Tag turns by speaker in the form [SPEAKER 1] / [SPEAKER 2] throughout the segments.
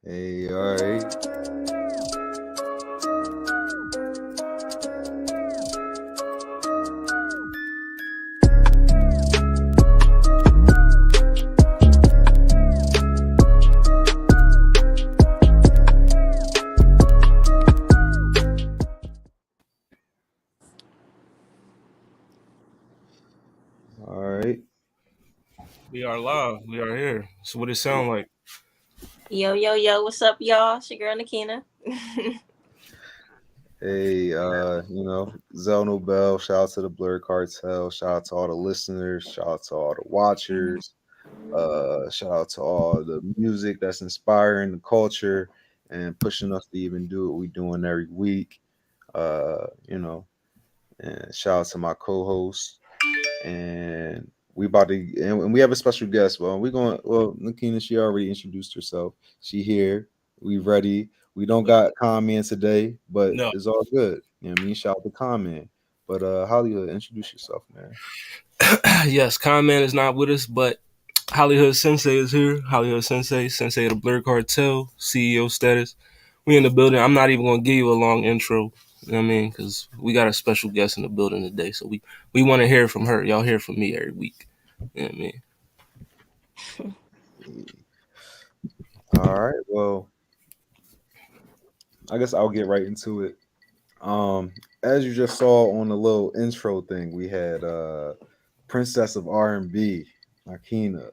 [SPEAKER 1] Hey, all right. All right.
[SPEAKER 2] We are live. We are here. So what it sound like?
[SPEAKER 3] Yo, yo, yo, what's up, y'all? It's your girl Nakina.
[SPEAKER 1] Hey, Zell Nobel, shout out to the Blur Cartel, shout out to all the listeners, shout out to all the watchers, shout out to all the music that's inspiring the culture and pushing us to even do what we're doing every week. Uh, you know, and shout out to my co-host. And we about to and we have a special guest. Nakina, she already introduced herself. She here. We ready. We don't got comment today, but
[SPEAKER 2] No.
[SPEAKER 1] it's all good. You know what I mean? Shout out to comment. But Hollywood, introduce yourself, man.
[SPEAKER 2] Yes, Conman is not with us, but Hollywood Sensei is here. Hollywood Sensei, Sensei of the Blur Cartel, CEO status. We in the building. I'm not even gonna give you a long intro. You know what I mean? Because we got a special guest in the building today, so we want to hear from her. Y'all hear from me every week. You know what I mean?
[SPEAKER 1] All right. Well, I guess I'll get right into it. As you just saw on the little intro thing, we had Princess of R&B, Nakina.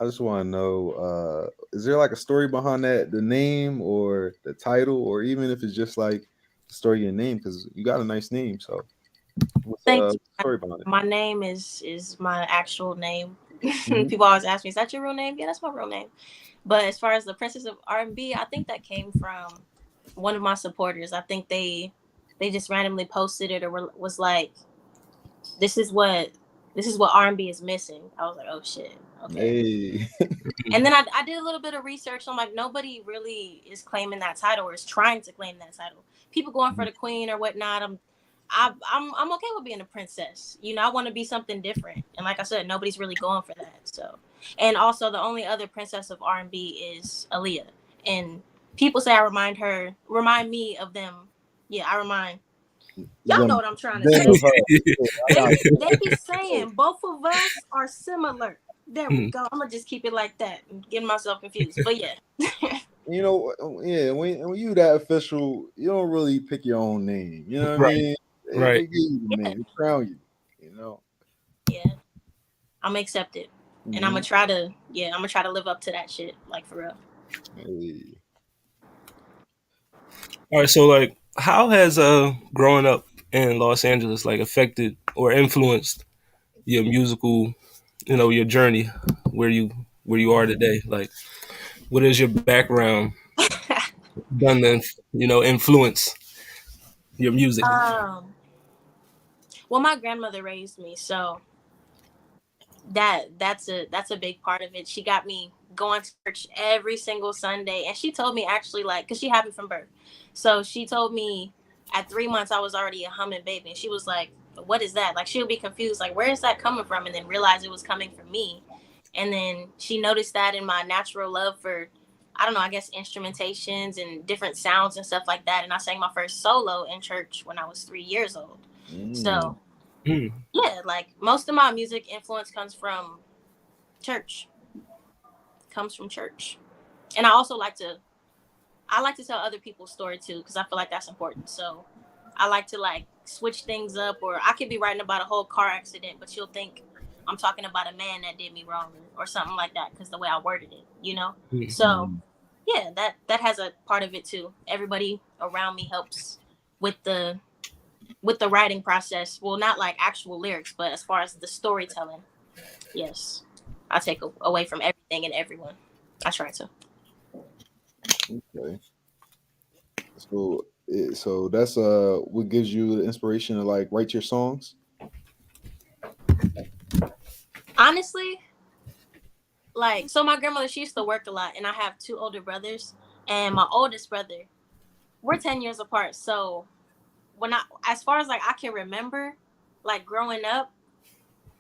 [SPEAKER 1] I just want to know, is there like a story behind that, the name or the title, or even if it's just like the story of your name, because you got a nice name. So, what's
[SPEAKER 3] Thank
[SPEAKER 1] the
[SPEAKER 3] you.
[SPEAKER 1] story behind it?
[SPEAKER 3] My name is my actual name.
[SPEAKER 1] Hmm.
[SPEAKER 3] People always ask me, "Is that your real name?" Yeah, that's my real name. But as far as the Princess of R&B, I think that came from one of my supporters. I think they just randomly posted it or was like, "This is what R&B is missing." I was like, "Oh shit, okay."
[SPEAKER 1] Hey,
[SPEAKER 3] And then I did a little bit of research. I'm like, nobody really is claiming that title or is trying to claim that title. People going for the queen or whatnot. I'm okay with being a princess. You know, I want to be something different. And like I said, nobody's really going for that. So, and also the only other princess of R&B is Aaliyah. And people say remind me of them. Yeah, I remind y'all know
[SPEAKER 1] them,
[SPEAKER 3] what I'm trying to
[SPEAKER 1] them
[SPEAKER 3] say.
[SPEAKER 1] of her. Yeah, I got
[SPEAKER 3] They be saying both of us are similar. There we
[SPEAKER 2] Hmm.
[SPEAKER 3] go. I'm gonna just keep it like that and get myself confused. But yeah.
[SPEAKER 1] yeah. When you that official, you don't really pick your own name. You know what I
[SPEAKER 2] Right.
[SPEAKER 1] mean? They
[SPEAKER 2] Right.
[SPEAKER 1] give you the
[SPEAKER 3] Yeah.
[SPEAKER 1] name, they crown you. You know.
[SPEAKER 3] Yeah. I'm accept it. And
[SPEAKER 1] Hmm.
[SPEAKER 3] I'm gonna try to live up to that shit. Like for real.
[SPEAKER 1] Hey.
[SPEAKER 2] All right. So like, how has growing up in Los Angeles like affected or influenced your musical, your journey where you are today? Like, what is your background done to influence your music?
[SPEAKER 3] um well my grandmother raised me, so that's a big part of it. She got me going to church every single Sunday, and she told me actually like because she had me from birth, so she told me at 3 months I was already a humming baby, and she was like, "What is that?" Like she'll be confused, like where is that coming from, and then realize it was coming from me, and then she noticed that in my natural love for. I don't know, I guess instrumentations and different sounds and stuff like that. And I sang my first solo in church when I was 3 years old.
[SPEAKER 1] Mm.
[SPEAKER 3] So
[SPEAKER 2] Hmm.
[SPEAKER 3] yeah, like most of my music influence church, comes from church. And I like to tell other people's story too because I feel like that's important. So I like to like switch things up, or I could be writing about a whole car accident, but you'll think I'm talking about a man that did me wrong or something like that because the way I worded it, you know. So
[SPEAKER 1] Mm.
[SPEAKER 3] yeah, that has a part of it too. Everybody around me helps with the writing process. Well, not like actual lyrics, but as far as the storytelling. Yes, I take away from everything and everyone. I try to.
[SPEAKER 1] Okay. So that's what gives you the inspiration to like write your songs.
[SPEAKER 3] Honestly, like, so my grandmother, she used to work a lot, and I have two older brothers, and my oldest brother, we're 10 years apart. So as far as like I can remember, like growing up,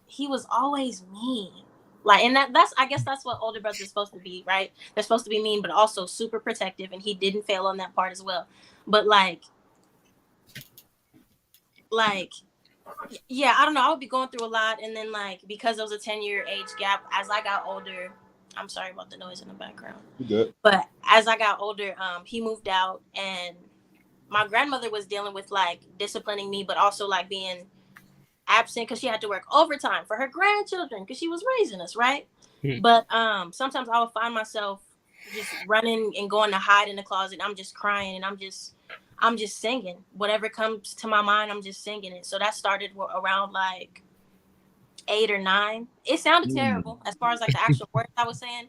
[SPEAKER 3] he was always mean. Like, and that's I guess that's what older brothers are supposed to be, right? They're supposed to be mean, but also super protective, and he didn't fail on that part as well. But like yeah, I don't know. I would be going through a lot, and then like because there was a 10-year age gap, as I got older. I'm sorry about the noise in the background,
[SPEAKER 1] You good?
[SPEAKER 3] but as I got older, he moved out, and my grandmother was dealing with like disciplining me, but also like being absent because she had to work overtime for her grandchildren because she was raising us, right?
[SPEAKER 2] Hmm.
[SPEAKER 3] But sometimes I would find myself just running and going to hide in the closet. I'm just crying and I'm just singing whatever comes to my mind. I'm just singing it. So that started around like 8 or 9. It sounded
[SPEAKER 1] Mm.
[SPEAKER 3] terrible as far as like the actual words I was saying.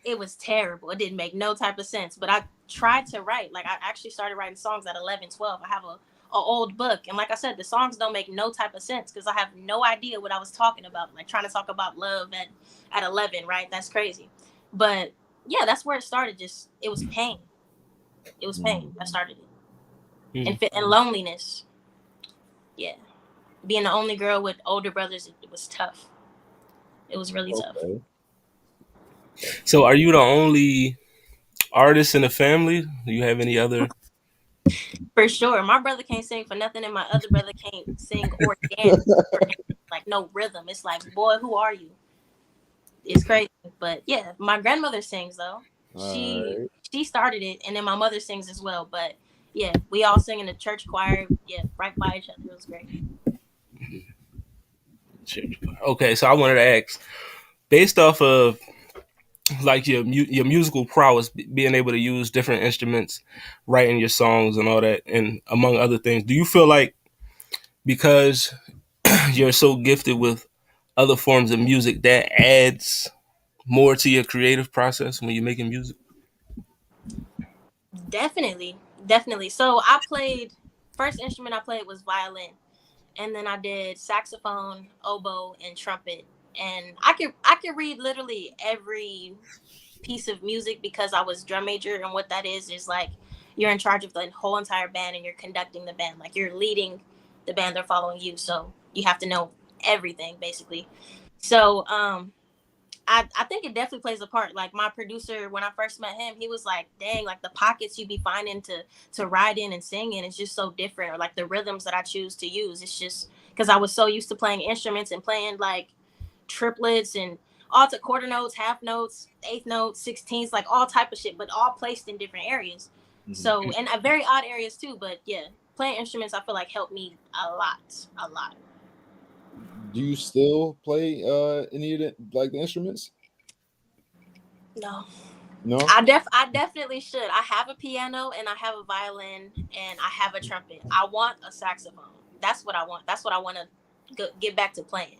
[SPEAKER 3] It was terrible. It didn't make no type of sense. But I tried to write. Like I actually started writing songs at 11, 12. I have a old book, and like I said, the songs don't make no type of sense because I have no idea what I was talking about. Like trying to talk about love at 11, right? That's crazy. But yeah, that's where it started. Just it was pain. It was pain that
[SPEAKER 1] Mm.
[SPEAKER 3] started it,
[SPEAKER 2] Hmm.
[SPEAKER 3] and loneliness. Yeah, being the only girl with older brothers, it was tough. It was really tough.
[SPEAKER 1] Okay.
[SPEAKER 2] So, are you the only artist in the family? Do you have any other?
[SPEAKER 3] For sure. My brother can't sing for nothing, and my other brother can't sing or dance for anything. Like no rhythm. It's like, boy, who are you? It's crazy. But yeah, my grandmother sings though.
[SPEAKER 1] All
[SPEAKER 3] She
[SPEAKER 1] right.
[SPEAKER 3] she started it, and then my mother sings as well. But yeah, we all sing in the church choir. Yeah, right by each other. It was great.
[SPEAKER 2] Okay, so I wanted to ask, based off of like your musical prowess, being able to use different instruments, writing your songs and all that, and among other things, do you feel like because you're so gifted with other forms of music that adds more to your creative process when you're making music?
[SPEAKER 3] Definitely, definitely. So I played first instrument I played was violin, and then I did saxophone, oboe, and trumpet. And I could read literally every piece of music because I was drum major, and what that is like you're in charge of the whole entire band and you're conducting the band, like you're leading the band, they're following you, so you have to know everything basically. So I think it definitely plays a part. Like my producer, when I first met him, he was like, "Dang, like the pockets you be finding to ride in and sing in is just so different." Or like the rhythms that I choose to use, it's just because I was so used to playing instruments and playing like triplets and all to quarter notes, half notes, eighth notes, sixteenths, like all type of shit, but all placed in different areas.
[SPEAKER 1] Mhm.
[SPEAKER 3] So and very odd areas too. But yeah, playing instruments I feel like helped me a lot, a lot.
[SPEAKER 1] Do you still play any of the instruments?
[SPEAKER 3] No,
[SPEAKER 1] No.
[SPEAKER 3] I definitely should. I have a piano and I have a violin and I have a trumpet. I want a saxophone. That's what I want. That's what I want to get back to playing.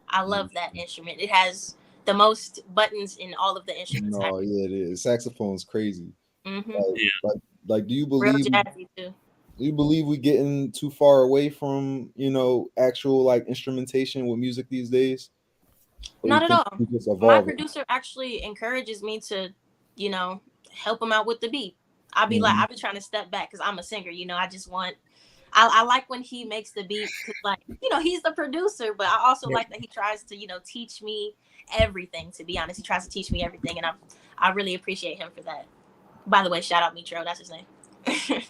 [SPEAKER 3] I
[SPEAKER 1] Mm.
[SPEAKER 3] love that instrument. It has the most buttons in all of the instruments.
[SPEAKER 1] No, yeah, it is. Saxophone's crazy.
[SPEAKER 3] Mm-hmm.
[SPEAKER 1] Like, like, do you
[SPEAKER 3] Real
[SPEAKER 1] believe
[SPEAKER 3] jazzy too.
[SPEAKER 1] we getting too far away from actual like instrumentation with music these days, or you
[SPEAKER 3] Not at
[SPEAKER 1] think
[SPEAKER 3] all.
[SPEAKER 1] we just
[SPEAKER 3] My
[SPEAKER 1] evolving?
[SPEAKER 3] producer actually encourages me to, you know, help him out with the beat.
[SPEAKER 1] Mhm.
[SPEAKER 3] I'll be trying to step back because I'm a singer. I just want I like when he makes the beat because, like, he's the producer, but I also like that he tries to, teach me everything. To be honest, he tries to teach me everything, and I really appreciate him for that. By the way, shout out Mitro, that's his name.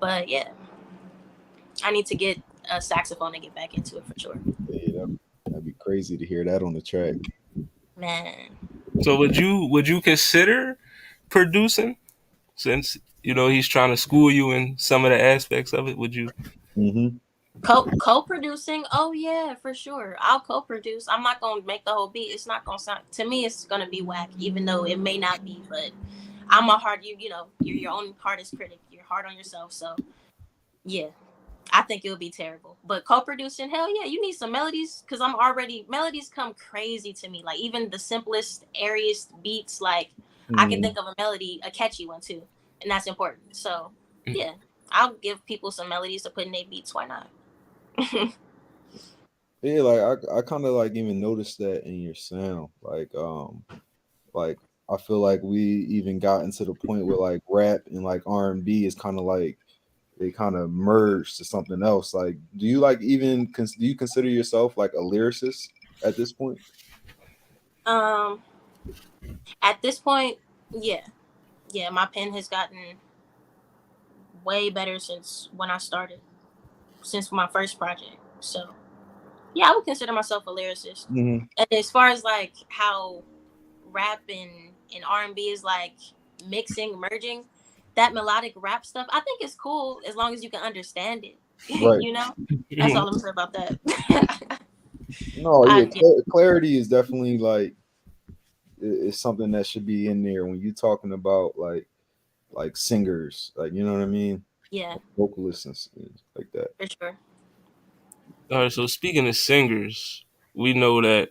[SPEAKER 3] But yeah, I need to get a saxophone and get back into it for sure.
[SPEAKER 1] Yeah, that'd be crazy to hear that on the track.
[SPEAKER 3] Man,
[SPEAKER 2] So, would you consider producing since he's trying to school you in some of the aspects of it? Would you?
[SPEAKER 1] Hmm.
[SPEAKER 3] co-producing, oh yeah, for sure. I'll co-produce. I'm not gonna make the whole beat. It's not gonna sound, to me it's gonna be whack, even though it may not be. But I'm a hard, you're your own hardest critic. You're hard on yourself. So yeah, I think it'll be terrible. But co-producing, hell yeah, you need some melodies because melodies come crazy to me. Like even the simplest, airiest beats, like I can
[SPEAKER 1] Hmm.
[SPEAKER 3] think of a melody, a catchy one too, and that's important. So yeah, I'll give people some melodies to put in their beats. Why not?
[SPEAKER 1] Yeah, like I kind of like even noticed that in your sound. Like I feel like we even got into the point where like rap and like R&B is kind of like they kind of merged to something else. Like, do you like even do you consider yourself like a lyricist at this point?
[SPEAKER 3] Um, at this point, yeah, yeah, my pen has gotten way better since when I started, since my first project. So yeah, I would consider myself a lyricist.
[SPEAKER 1] Hmm.
[SPEAKER 3] And as far as like how rap and R&B is like mixing, merging, that melodic rap stuff, I think it's cool as long as you can understand it.
[SPEAKER 1] Right.
[SPEAKER 3] You know, that's
[SPEAKER 2] Mhm.
[SPEAKER 3] all I'm saying about that.
[SPEAKER 1] No, yeah,
[SPEAKER 3] Yeah,
[SPEAKER 1] clarity is definitely like is something that should be in there when you're talking about like singers, like you know what I mean,
[SPEAKER 3] yeah,
[SPEAKER 1] like vocalists and like that.
[SPEAKER 3] for sure.
[SPEAKER 2] All right. So speaking of singers, we know that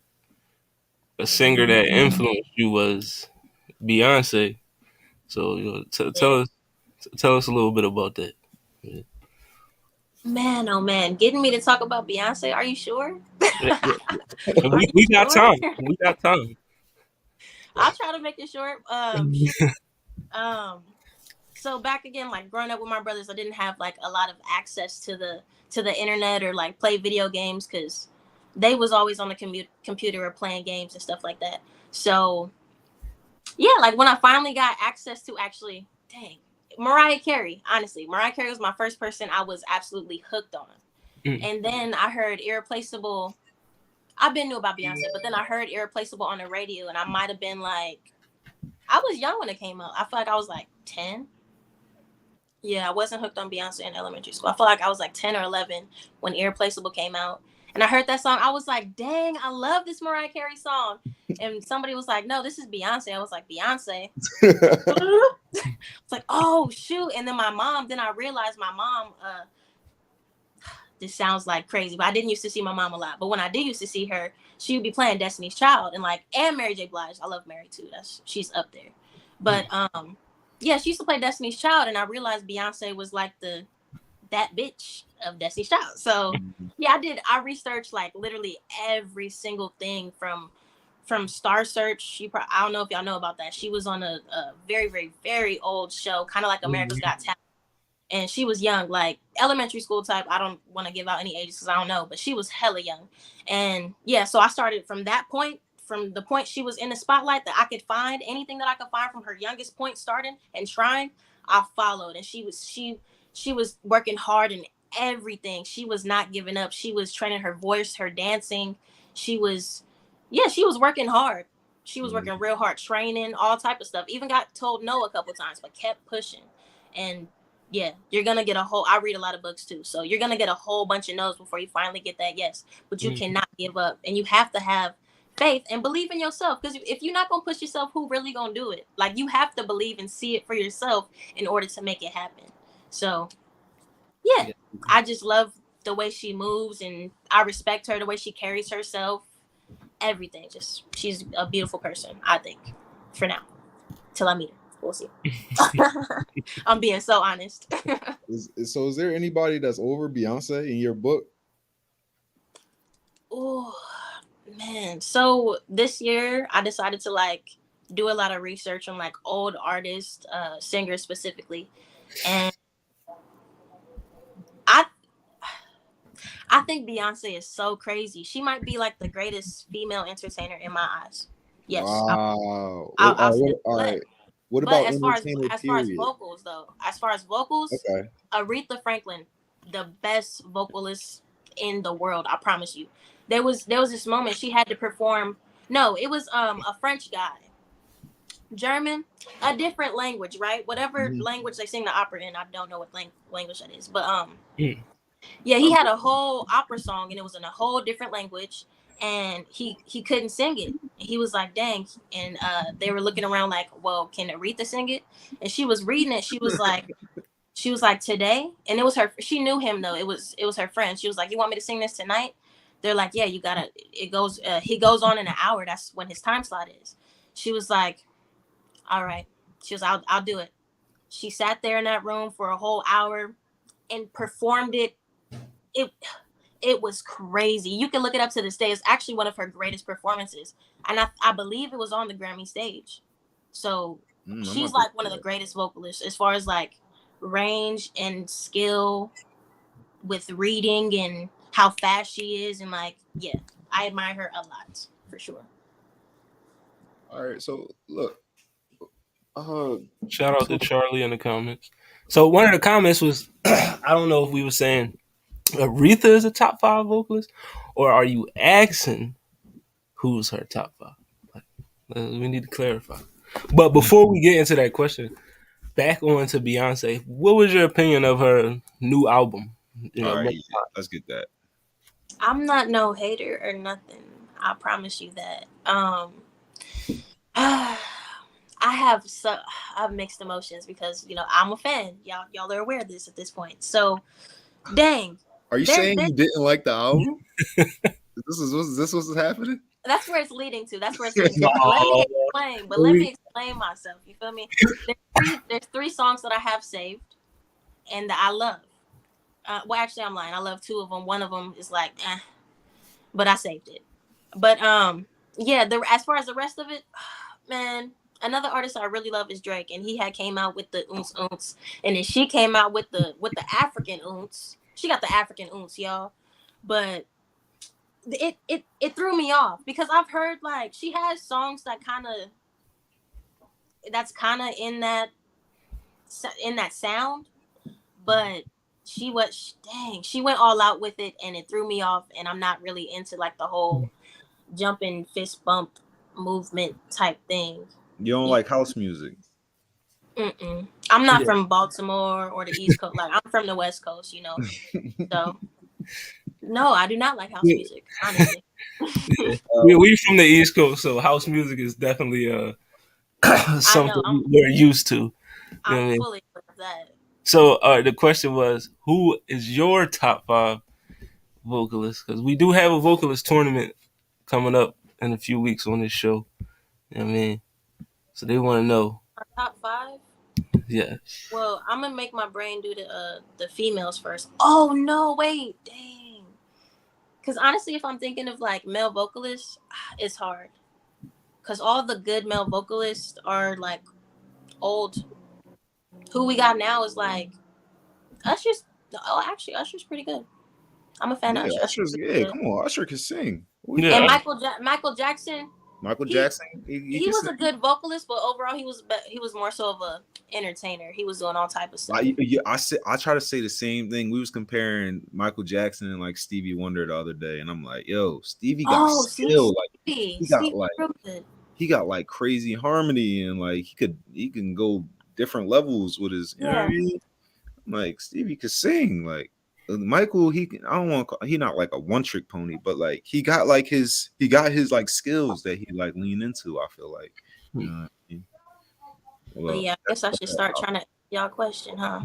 [SPEAKER 2] a singer that influenced you was Beyonce. So
[SPEAKER 3] Yeah.
[SPEAKER 2] tell us a little bit about that.
[SPEAKER 3] Man, oh man, getting me to talk about Beyonce. Are you sure?
[SPEAKER 2] Yeah, yeah. And
[SPEAKER 3] Are you
[SPEAKER 2] we got
[SPEAKER 3] sure?
[SPEAKER 2] time. We got time.
[SPEAKER 3] I'll try to make it short. Shoot. Um, so back again, like growing up with my brothers, I didn't have like a lot of access to the internet or like play video games because they was always on the computer or playing games and stuff like that. So yeah, like when I finally got access to actually, dang, Mariah Carey. Honestly, Mariah Carey was my first person I was absolutely hooked on.
[SPEAKER 2] Mm.
[SPEAKER 3] And then I heard Irreplaceable. I've been knew about Beyonce, but then I heard Irreplaceable on the radio, and I might have been like, I was young when it came out. I feel like I was like 10. Yeah, I wasn't hooked on Beyonce in elementary school. I feel like I was like 10 or 11 when Irreplaceable came out. And I heard that song. I was like, dang, I love this Mariah Carey song. And somebody was like, no, this is Beyonce. I was like, Beyonce? It's like, oh, shoot. And then then I realized my mom, this sounds like crazy, but I didn't used to see my mom a lot. But when I did used to see her, she would be playing Destiny's Child and Mary J. Blige. I love Mary too. She's up there. But yeah, she used to play Destiny's Child, and I realized Beyonce was like that bitch of Destiny's Child. So yeah, I researched like literally every single thing from Star Search. I don't know if y'all know about that. She was on a very, very, very old show, kind of like America's Got Talent, and she was young, like elementary school type. I don't want to give out any ages because I don't know, but she was hella young. And yeah, so I started from that point, from the point she was in the spotlight, that I could find anything that I could find from her youngest point starting and trying, I followed. And she was working hard in everything. She was not giving up. She was training her voice, her dancing. She was Yeah, she was working hard. She was working real hard, training, all type of stuff. Even got told no a couple times, but kept pushing. And yeah, you're gonna get I read a lot of books too, so you're gonna get a whole bunch of no's before you finally get that yes. But you
[SPEAKER 2] Mm.
[SPEAKER 3] cannot give up, and you have to have faith and believe in yourself, because if you're not gonna push yourself, who really gonna do it? Like, you have to believe and see it for yourself in order to make it happen. So yeah,
[SPEAKER 2] Yeah.
[SPEAKER 3] I just love the way she moves, and I respect her, the way she carries herself, everything. Just, she's a beautiful person, I think, for now, till I meet her. We'll see. I'm being so honest.
[SPEAKER 1] Is there anybody that's over Beyonce in your book?
[SPEAKER 3] Oh man. So this year I decided to like do a lot of research on like old artists, singers specifically. And I I think Beyonce is so crazy. She might be like the greatest female entertainer in my eyes. Yes,
[SPEAKER 1] Wow.
[SPEAKER 3] I'll say that.
[SPEAKER 1] All
[SPEAKER 3] But
[SPEAKER 1] right. What
[SPEAKER 3] but
[SPEAKER 1] about entertainer?
[SPEAKER 3] as far as
[SPEAKER 1] Period.
[SPEAKER 3] vocals though, as far as vocals,
[SPEAKER 1] Okay.
[SPEAKER 3] Aretha Franklin, the best vocalist in the world. I promise you. There was this moment she had to perform. No, it was a French guy, German, a different language, right? Whatever
[SPEAKER 1] Mhm.
[SPEAKER 3] language they sing the opera in, I don't know what language that is, but
[SPEAKER 2] Mm.
[SPEAKER 3] yeah, he had a whole opera song and it was in a whole different language, and he couldn't sing it. He was like, "Dang!" And they were looking around like, "Well, can Aretha sing it?" And she was reading it. She was like, "Today," and it was her. She knew him though. It was her friend. She was like, "You want me to sing this tonight?" They're like, "Yeah, you gotta." It goes. He goes on in an hour. That's when his time slot is. She was like, "All right." She was, I'll do it." She sat there in that room for a whole hour and performed it. It it was crazy. You can look it up to this day. It's actually one of her greatest performances, and I believe it was on the Grammy stage. So
[SPEAKER 1] I'm
[SPEAKER 3] she's
[SPEAKER 1] about to look
[SPEAKER 3] like one of the
[SPEAKER 1] that.
[SPEAKER 3] greatest vocalists as far as like range and skill with reading and how fast she is, and like, yeah, I admire her a lot for sure.
[SPEAKER 1] All right, so look, uh,
[SPEAKER 2] Shout out to
[SPEAKER 1] so
[SPEAKER 2] Charlie in the comments. So one of the comments was, I don't know if we were saying Aretha is a top five vocalist, or are you asking who's her top five? Like, we need to clarify. But before we get into that question, back on to Beyonce. What was your opinion of her new album? You
[SPEAKER 1] all
[SPEAKER 2] know,
[SPEAKER 1] right, yeah, let's get that.
[SPEAKER 3] I'm not no hater or nothing. I promise you that. I have mixed emotions because I'm a fan. Y'all are aware of this at this point. So dang,
[SPEAKER 1] Are you
[SPEAKER 3] there
[SPEAKER 1] saying
[SPEAKER 3] there
[SPEAKER 1] you didn't like the album? This was happening?
[SPEAKER 3] that's where it's leading to. That's where it's leading to. But let me
[SPEAKER 2] no.
[SPEAKER 3] explain. But let me explain myself. You feel me? There's three songs that I have saved and that I love. Well, actually, I'm lying. I love two of them. One of them is like, but I saved it. But yeah. As far as the rest of it, man, another artist I really love is Drake, and he had came out with the ounce ounce, and then she came out with the African ounce. She got the African ounce, y'all. But it threw me off because I've heard like she has songs that's kind of in that sound, but she went all out with it, and it threw me off, and I'm not really into like the whole jumping fist bump movement type thing.
[SPEAKER 1] You don't
[SPEAKER 3] Yeah.
[SPEAKER 1] like house music?
[SPEAKER 3] I'm not
[SPEAKER 2] Yeah.
[SPEAKER 3] from Baltimore or the East Coast. Like I'm from the West Coast, So no, I do not like house music, honestly.
[SPEAKER 2] Yeah.
[SPEAKER 1] Uh,
[SPEAKER 2] We from the East Coast, so house music is definitely
[SPEAKER 3] I know
[SPEAKER 2] something we're used to. You know
[SPEAKER 3] I'm
[SPEAKER 2] what I mean?
[SPEAKER 3] fully aware of that.
[SPEAKER 2] So the question was, who is your top five vocalist? Because we do have a vocalist tournament coming up in a few weeks on this show. You know what I mean? So they want to know.
[SPEAKER 3] Our top five.
[SPEAKER 2] Yeah.
[SPEAKER 3] Well, I'm gonna make my brain do the females first. Oh no, wait, dang. Because honestly, if I'm thinking of like male vocalists, it's hard. Because all the good male vocalists are like old. Who we got now is like Usher's. Oh, actually, Usher's pretty good. I'm a fan of
[SPEAKER 1] yeah,
[SPEAKER 3] Usher. Usher's
[SPEAKER 1] Usher's
[SPEAKER 3] pretty
[SPEAKER 1] yeah.
[SPEAKER 3] good.
[SPEAKER 1] Come on, Usher can sing. What we
[SPEAKER 3] And
[SPEAKER 2] Yeah.
[SPEAKER 1] talking?
[SPEAKER 3] Michael Jackson,
[SPEAKER 1] Michael
[SPEAKER 3] he
[SPEAKER 1] Jackson, he
[SPEAKER 3] he
[SPEAKER 1] can
[SPEAKER 3] was a
[SPEAKER 1] sing.
[SPEAKER 3] good vocalist, but overall he was more so of a entertainer. He was doing all type of stuff.
[SPEAKER 1] I try to say the same thing. We was comparing Michael Jackson and like Stevie Wonder the other day, and I'm like, yo, Stevie got
[SPEAKER 3] Oh, see,
[SPEAKER 1] skill. Like he got
[SPEAKER 3] Stevie,
[SPEAKER 1] like
[SPEAKER 3] real good.
[SPEAKER 1] he got like crazy harmony, and like he can go different levels with his. You know what I
[SPEAKER 3] Yeah,
[SPEAKER 1] mean? Like Stevie could sing. Like Michael, I don't want he not like a one trick pony, but like he got his like skills that he like lean into. I feel like, you know what I mean?
[SPEAKER 3] but
[SPEAKER 1] Well,
[SPEAKER 3] yeah, I guess I should start
[SPEAKER 1] uh,
[SPEAKER 3] trying to y'all question, huh?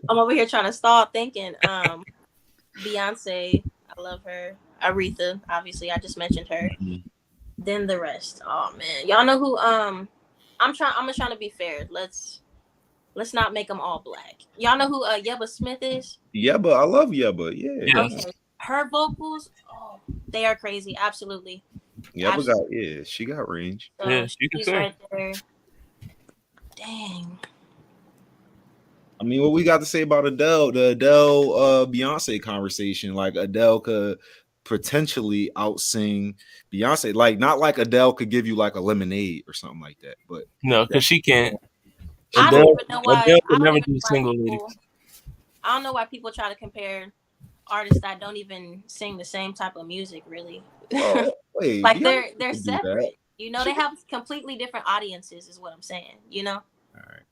[SPEAKER 3] I'm over here trying to stall thinking. Beyonce, I love her. Aretha, obviously, I just mentioned her. Then the rest. Oh man, y'all know who? I'm just trying to be fair. Let's not make them all black. Y'all know who Yeba Smith is?
[SPEAKER 1] Yeba, I love Yeba. Yeah,
[SPEAKER 2] Yeah.
[SPEAKER 3] Okay, her vocals, oh, they are crazy. Absolutely,
[SPEAKER 1] Yeba
[SPEAKER 3] absolutely.
[SPEAKER 1] got she got range.
[SPEAKER 3] So
[SPEAKER 2] Yeah. You can
[SPEAKER 3] she's
[SPEAKER 2] sing.
[SPEAKER 3] right there. Dang.
[SPEAKER 1] I mean, what we got to say about Adele? The Adele Beyonce conversation. Like Adele could potentially outsing Beyonce. Like not like Adele could give you like a lemonade or something like that. But
[SPEAKER 2] No, because she can't.
[SPEAKER 3] I don't
[SPEAKER 2] Adele,
[SPEAKER 3] even know why.
[SPEAKER 2] Adele
[SPEAKER 3] I
[SPEAKER 2] would
[SPEAKER 3] don't
[SPEAKER 2] never
[SPEAKER 3] even
[SPEAKER 2] do
[SPEAKER 3] know why
[SPEAKER 2] single ladies.
[SPEAKER 3] people. I don't know why people try to compare artists that don't even sing the same type of music. Really,
[SPEAKER 1] oh, wait,
[SPEAKER 3] like
[SPEAKER 1] Beyonce
[SPEAKER 3] they're
[SPEAKER 1] could do that.
[SPEAKER 3] separate. They have completely different audiences. Is what I'm saying.
[SPEAKER 1] All right.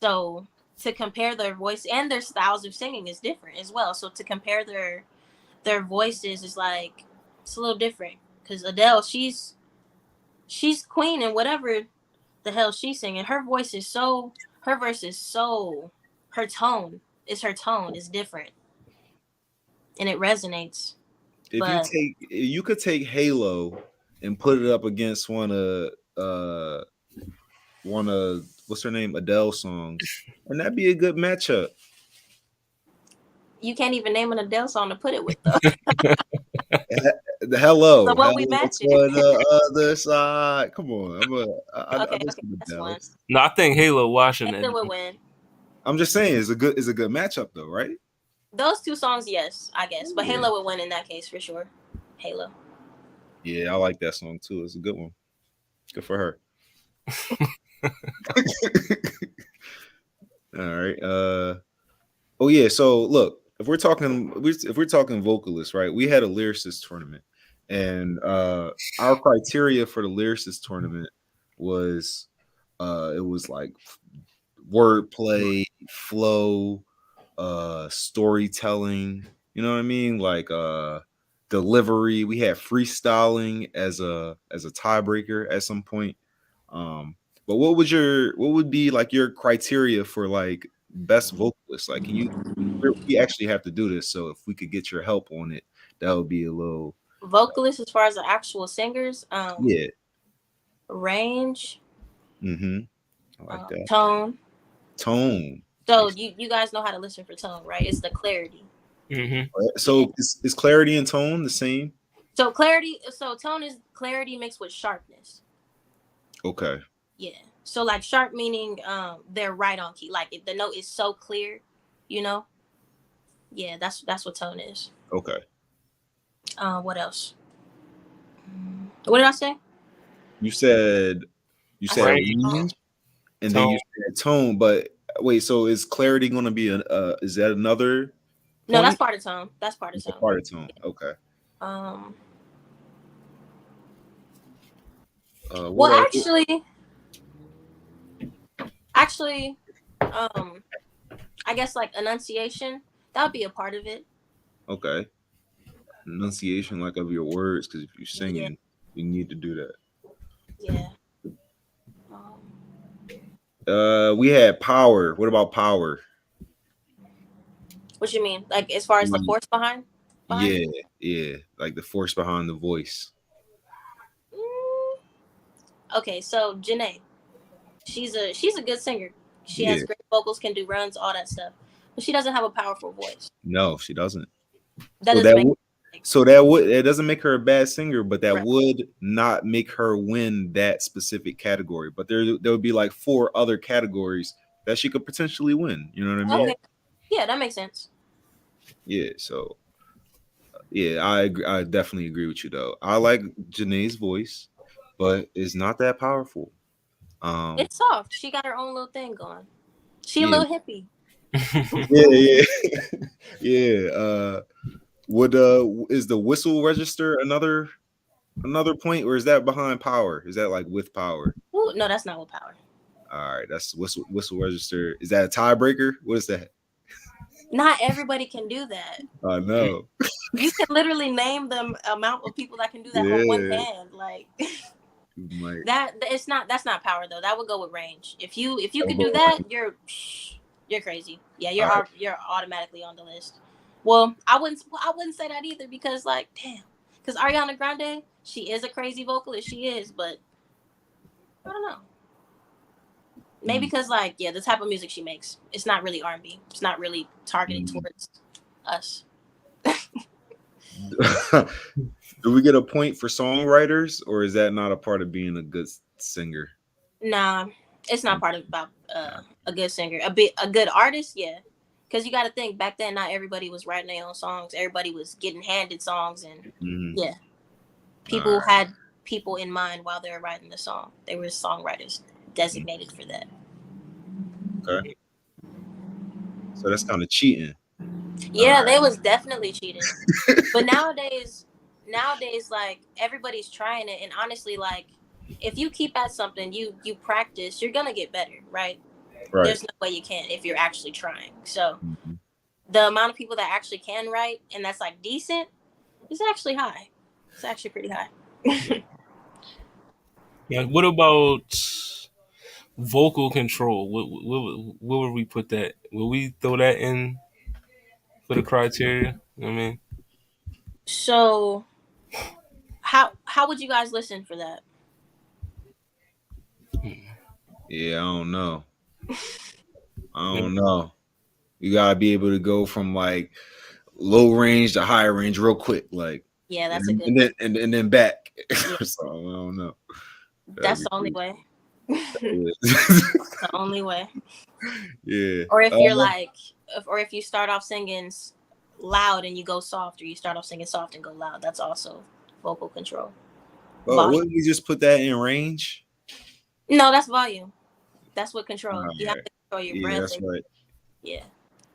[SPEAKER 3] So to compare their voice and their styles of singing is different as well. So to compare their voices is like it's a little different because Adele, she's queen and whatever the hell she's singing. Her verse is so her tone is different and it resonates.
[SPEAKER 1] If
[SPEAKER 3] But
[SPEAKER 1] you could take Halo and put it up against one of what's her name Adele songs, and that'd be a good matchup.
[SPEAKER 3] you can't even name an Adele song to put it with though.
[SPEAKER 1] The hello,
[SPEAKER 3] So what
[SPEAKER 1] hello
[SPEAKER 3] we match
[SPEAKER 1] to
[SPEAKER 3] it.
[SPEAKER 1] the other side. Come on, I
[SPEAKER 3] Okay,
[SPEAKER 1] listen to
[SPEAKER 3] that's
[SPEAKER 1] Adele.
[SPEAKER 3] one.
[SPEAKER 2] No, I think Halo washing that.
[SPEAKER 3] Taylor would win.
[SPEAKER 1] I'm just saying, it's a good matchup though, right?
[SPEAKER 3] Those two songs, yes, I guess. But
[SPEAKER 1] Yeah.
[SPEAKER 3] Halo would win in that case for sure. Halo.
[SPEAKER 1] Yeah, I like that song too. It's a good one. Good for her. All right. Oh yeah. So look, if we're talking vocalists, right? We had a lyricist tournament, and our criteria for the lyricist tournament was it was like wordplay, flow, storytelling, you know what I mean? Like delivery. We had freestyling as a tiebreaker at some point. Um but what would be like your criteria for like best vocalist? Like can you we actually have to do this, so if we could get your help on it, that would be a little
[SPEAKER 3] Vocalists, as far as the actual singers,
[SPEAKER 1] yeah.
[SPEAKER 3] range,
[SPEAKER 1] Mm-hmm. I like that.
[SPEAKER 3] tone.
[SPEAKER 1] Tone.
[SPEAKER 3] So
[SPEAKER 1] Makes
[SPEAKER 3] you guys know how to listen for tone, right? It's the clarity.
[SPEAKER 2] Mm-hmm.
[SPEAKER 3] Yeah.
[SPEAKER 1] so is clarity and tone the same?
[SPEAKER 3] So tone is clarity mixed with sharpness.
[SPEAKER 1] Okay.
[SPEAKER 3] Yeah. So like sharp meaning they're right on key. Like if the note is so clear, you know? Yeah, that's what tone is.
[SPEAKER 1] Okay.
[SPEAKER 3] What else? What did I say?
[SPEAKER 1] You said you
[SPEAKER 3] I
[SPEAKER 1] said
[SPEAKER 3] said
[SPEAKER 2] Range,
[SPEAKER 1] range, and then you
[SPEAKER 2] tone.
[SPEAKER 1] said tone. But wait, so is clarity going to be an? Is that another
[SPEAKER 3] no, that's
[SPEAKER 1] point?
[SPEAKER 3] part of tone. That's part of
[SPEAKER 1] It's a
[SPEAKER 3] tone.
[SPEAKER 1] part of tone. Okay.
[SPEAKER 3] Um
[SPEAKER 1] What
[SPEAKER 3] well
[SPEAKER 1] else?
[SPEAKER 3] actually I guess like enunciation, that would be a part of it.
[SPEAKER 1] Okay. Enunciation, like of your words, because if you're
[SPEAKER 3] Yeah,
[SPEAKER 1] singing, you need to do that.
[SPEAKER 3] yeah. Um,
[SPEAKER 1] We had power. What about power?
[SPEAKER 3] what you mean? Like as far as the
[SPEAKER 1] Like,
[SPEAKER 3] force behind
[SPEAKER 1] yeah,
[SPEAKER 3] it?
[SPEAKER 1] yeah, like the force behind the voice.
[SPEAKER 3] Mm, okay, so Janae, she's a good singer. She has
[SPEAKER 1] Yeah.
[SPEAKER 3] great vocals, can do runs, all that stuff, but she doesn't have a powerful voice.
[SPEAKER 1] No, she doesn't.
[SPEAKER 3] That
[SPEAKER 1] So
[SPEAKER 3] doesn't make
[SPEAKER 1] that would it doesn't make her a bad singer, but that
[SPEAKER 3] right.
[SPEAKER 1] would not make her win that specific category. But there would be like four other categories that she could potentially win. You know what I mean?
[SPEAKER 3] Okay, yeah, that makes sense.
[SPEAKER 1] Yeah. So yeah, I agree, I definitely agree with you though. I like Janae's voice, but it's not that powerful. Um.
[SPEAKER 3] It's soft. She got her own little thing going. She a
[SPEAKER 1] Yeah.
[SPEAKER 3] little hippie.
[SPEAKER 1] Yeah. Yeah. Yeah. Would is the whistle register another point, or is that behind power? Is that like with power?
[SPEAKER 3] Ooh, no, that's not with power.
[SPEAKER 1] All right, that's whistle register. Is that a tiebreaker? What is that?
[SPEAKER 3] Not everybody can do that.
[SPEAKER 1] I know.
[SPEAKER 3] You can literally name the amount of people that can do that on one
[SPEAKER 1] Yeah,
[SPEAKER 3] hand. Like
[SPEAKER 1] Mike.
[SPEAKER 3] that's not power though. That would go with range. If you could do that, you're crazy. Yeah,
[SPEAKER 1] All right.
[SPEAKER 3] you're automatically on the list. Well, I wouldn't say that either because like damn, because Ariana Grande, she is a crazy vocalist. She is, but I don't know. Maybe because like yeah, the type of music she makes, it's not really R&B. It's not really targeted
[SPEAKER 1] Mm.
[SPEAKER 3] towards us.
[SPEAKER 1] Do we get a point for songwriters, or is that not a part of being a good singer?
[SPEAKER 3] Nah, it's not part of about a good singer. A good artist, yeah. Because you got to think back then, not everybody was writing their own songs. Everybody was getting handed songs, and
[SPEAKER 1] Mhm.
[SPEAKER 3] yeah,
[SPEAKER 1] All
[SPEAKER 3] people
[SPEAKER 1] right.
[SPEAKER 3] had people in mind while they were writing the song. They were songwriters designated for that.
[SPEAKER 1] Okay. So that's kind of cheating.
[SPEAKER 3] Yeah, they was definitely cheating. But nowadays, like everybody's trying it, and honestly, like if you keep at something, you practice, you're gonna get better, right?
[SPEAKER 1] Right.
[SPEAKER 3] There's no way you can't if you're actually trying. So
[SPEAKER 1] Mhm.
[SPEAKER 3] the amount of people that actually can write and that's like decent is actually high. It's actually pretty high.
[SPEAKER 2] Like, what about vocal control? Where would we put that? Will we throw that in for the criteria? I mean,
[SPEAKER 3] So how would you guys listen for that?
[SPEAKER 1] Yeah, I don't know. I don't know. You gotta be able to go from like low range to high range real quick, like,
[SPEAKER 3] Yeah, that's a
[SPEAKER 1] and,
[SPEAKER 3] good
[SPEAKER 1] and then and then back.
[SPEAKER 3] yeah,
[SPEAKER 1] So I don't know. That'd
[SPEAKER 3] that's
[SPEAKER 1] be
[SPEAKER 3] the only way.
[SPEAKER 1] cool.
[SPEAKER 3] The only way.
[SPEAKER 1] Yeah.
[SPEAKER 3] Or if you're like if you start off singing loud and you go soft, or you start off singing soft and go loud, that's also vocal control.
[SPEAKER 1] Oh,
[SPEAKER 3] volume.
[SPEAKER 1] wouldn't we just put that in range?
[SPEAKER 3] No, that's volume. That's what
[SPEAKER 1] All
[SPEAKER 3] control. You have
[SPEAKER 1] right.
[SPEAKER 3] to control your
[SPEAKER 1] Yeah,
[SPEAKER 3] breath
[SPEAKER 1] that's
[SPEAKER 3] and
[SPEAKER 1] right.
[SPEAKER 3] yeah,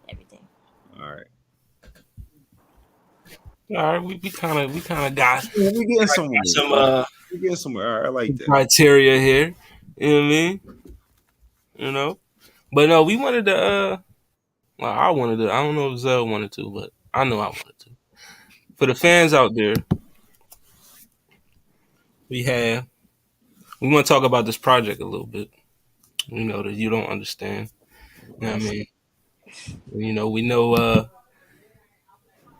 [SPEAKER 3] everything.
[SPEAKER 1] All right.
[SPEAKER 2] All right, we kind of got
[SPEAKER 1] Yeah, we getting somewhere.
[SPEAKER 2] some
[SPEAKER 1] We getting somewhere. All right, I like that.
[SPEAKER 2] criteria here. You know what I mean? You know, but no, we wanted to. Well, I wanted to. I don't know if Zell wanted to, but I know I wanted to. For the fans out there, we have. We want to talk about this project a little bit. You know that you don't understand. You know what I
[SPEAKER 3] Let's
[SPEAKER 2] mean? You know, we know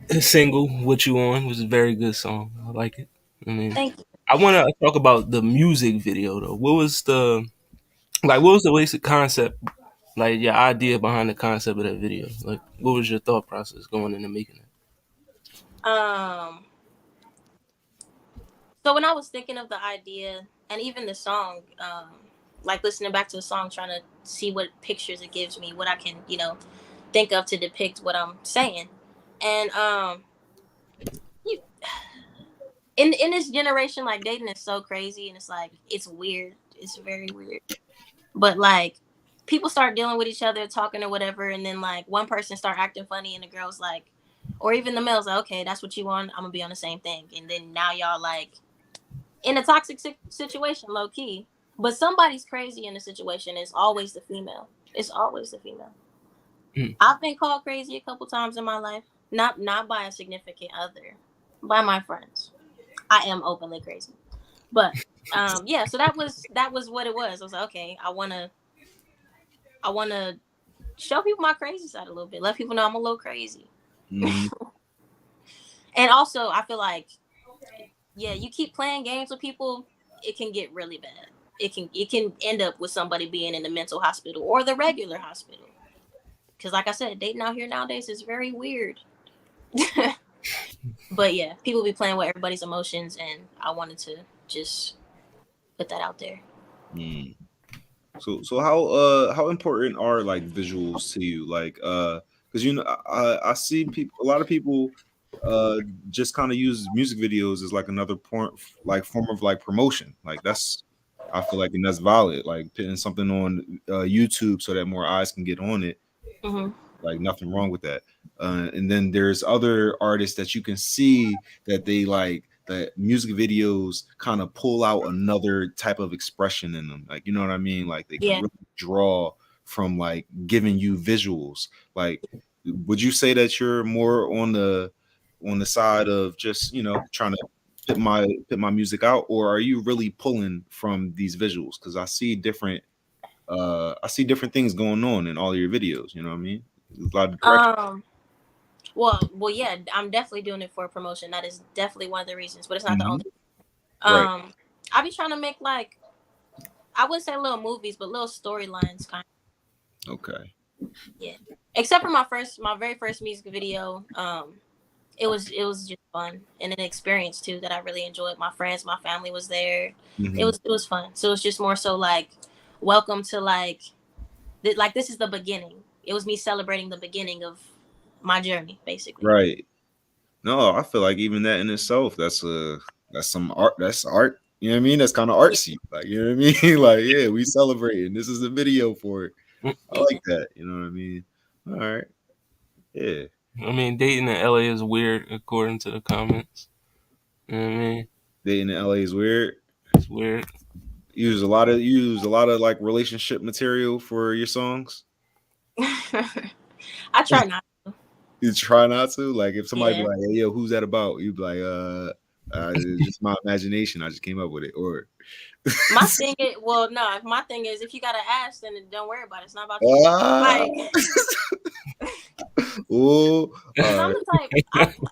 [SPEAKER 2] the single "What You On" was a very good song. I like it. I mean,
[SPEAKER 3] thank you.
[SPEAKER 2] I want to talk about the music video though. What was the like? What was the basic concept? Like your idea behind the concept of that video? Like, what was your thought process going into making it?
[SPEAKER 3] Um, so when I was thinking of the idea and even the song, like listening back to the song, trying to see what pictures it gives me, what I can, think of to depict what I'm saying, and you, in this generation, like dating is so crazy, and it's like it's weird. It's very weird. But like people start dealing with each other, talking or whatever, and then like one person start acting funny, and the girl's like, or even the male's like, okay, that's what you want. I'm gonna be on the same thing, and then now y'all like in a toxic situation, low key. But somebody's crazy in the situation. It's always the female. It's always the female.
[SPEAKER 2] Mm.
[SPEAKER 3] I've been called crazy a couple times in my life, not by a significant other, by my friends. I am openly crazy, but yeah. So that was what it was. I was like, okay, I wanna show people my crazy side a little bit. Let people know I'm a little crazy.
[SPEAKER 1] Mm-hmm.
[SPEAKER 3] And also, I feel like, yeah, you keep playing games with people, it can get really bad. It can end up with somebody being in the mental hospital or the regular hospital. Because, like I said, dating out here nowadays is very weird. But yeah, people be playing with everybody's emotions, and I wanted to just put that out there.
[SPEAKER 1] Mm. So how important are like visuals to you? Like because I see people, a lot of people just kind of use music videos as like another point, like form of like promotion. Like that's, I feel like, and that's valid. Like putting something on YouTube so that more eyes can get on it,
[SPEAKER 3] Hmm.
[SPEAKER 1] like nothing wrong with that. And then there's other artists that you can see that they like that music videos kind of pull out another type of expression in them. Like, you know what I mean? Like they can
[SPEAKER 3] Yeah.
[SPEAKER 1] really draw from like giving you visuals. Like, would you say that you're more on the side of just, trying to put my music out, or are you really pulling from these visuals? Because I see different things going on in all your videos, you know what I mean? A lot of direction.
[SPEAKER 3] Um. Well, yeah. I'm definitely doing it for promotion. That is definitely one of the reasons, but it's not the
[SPEAKER 1] Hmm.
[SPEAKER 3] only.
[SPEAKER 1] Right.
[SPEAKER 3] I be trying to make like I wouldn't say little movies, but little storylines, kind
[SPEAKER 1] Okay.
[SPEAKER 3] of. Yeah. Except for my very first music video. It was just fun and an experience too that I really enjoyed. My friends, my family was there. It
[SPEAKER 1] Hmm.
[SPEAKER 3] was it was fun. So it's just more so like welcome to like this is the beginning. It was me celebrating the beginning of my journey, basically.
[SPEAKER 1] Right. No, I feel like even that in itself, that's some art. That's art. You know what I mean? That's kind of
[SPEAKER 3] Yeah.
[SPEAKER 1] artsy. Like, you know what I mean? Like, yeah, we celebrating. This is a video for it. I
[SPEAKER 3] Yeah.
[SPEAKER 1] like that. You know what I mean? All right. Yeah.
[SPEAKER 2] I mean, dating in LA is weird according to the comments. You know what I mean?
[SPEAKER 1] Dating in LA is weird.
[SPEAKER 2] It's weird.
[SPEAKER 1] You use a lot of like relationship material for your songs.
[SPEAKER 3] I try not.
[SPEAKER 1] You try not to. Like if somebody be
[SPEAKER 3] Yeah.
[SPEAKER 1] like, "Hey, yo, who's that about?" You'd be like, it's just my imagination. I just came up with it." Or
[SPEAKER 3] My thing is, well, no. My thing is, if you gotta ask, then don't worry about it. It's not about you.
[SPEAKER 1] ah,
[SPEAKER 3] Like,
[SPEAKER 1] oh,
[SPEAKER 3] because
[SPEAKER 1] all
[SPEAKER 3] I'm
[SPEAKER 1] right.
[SPEAKER 3] the type.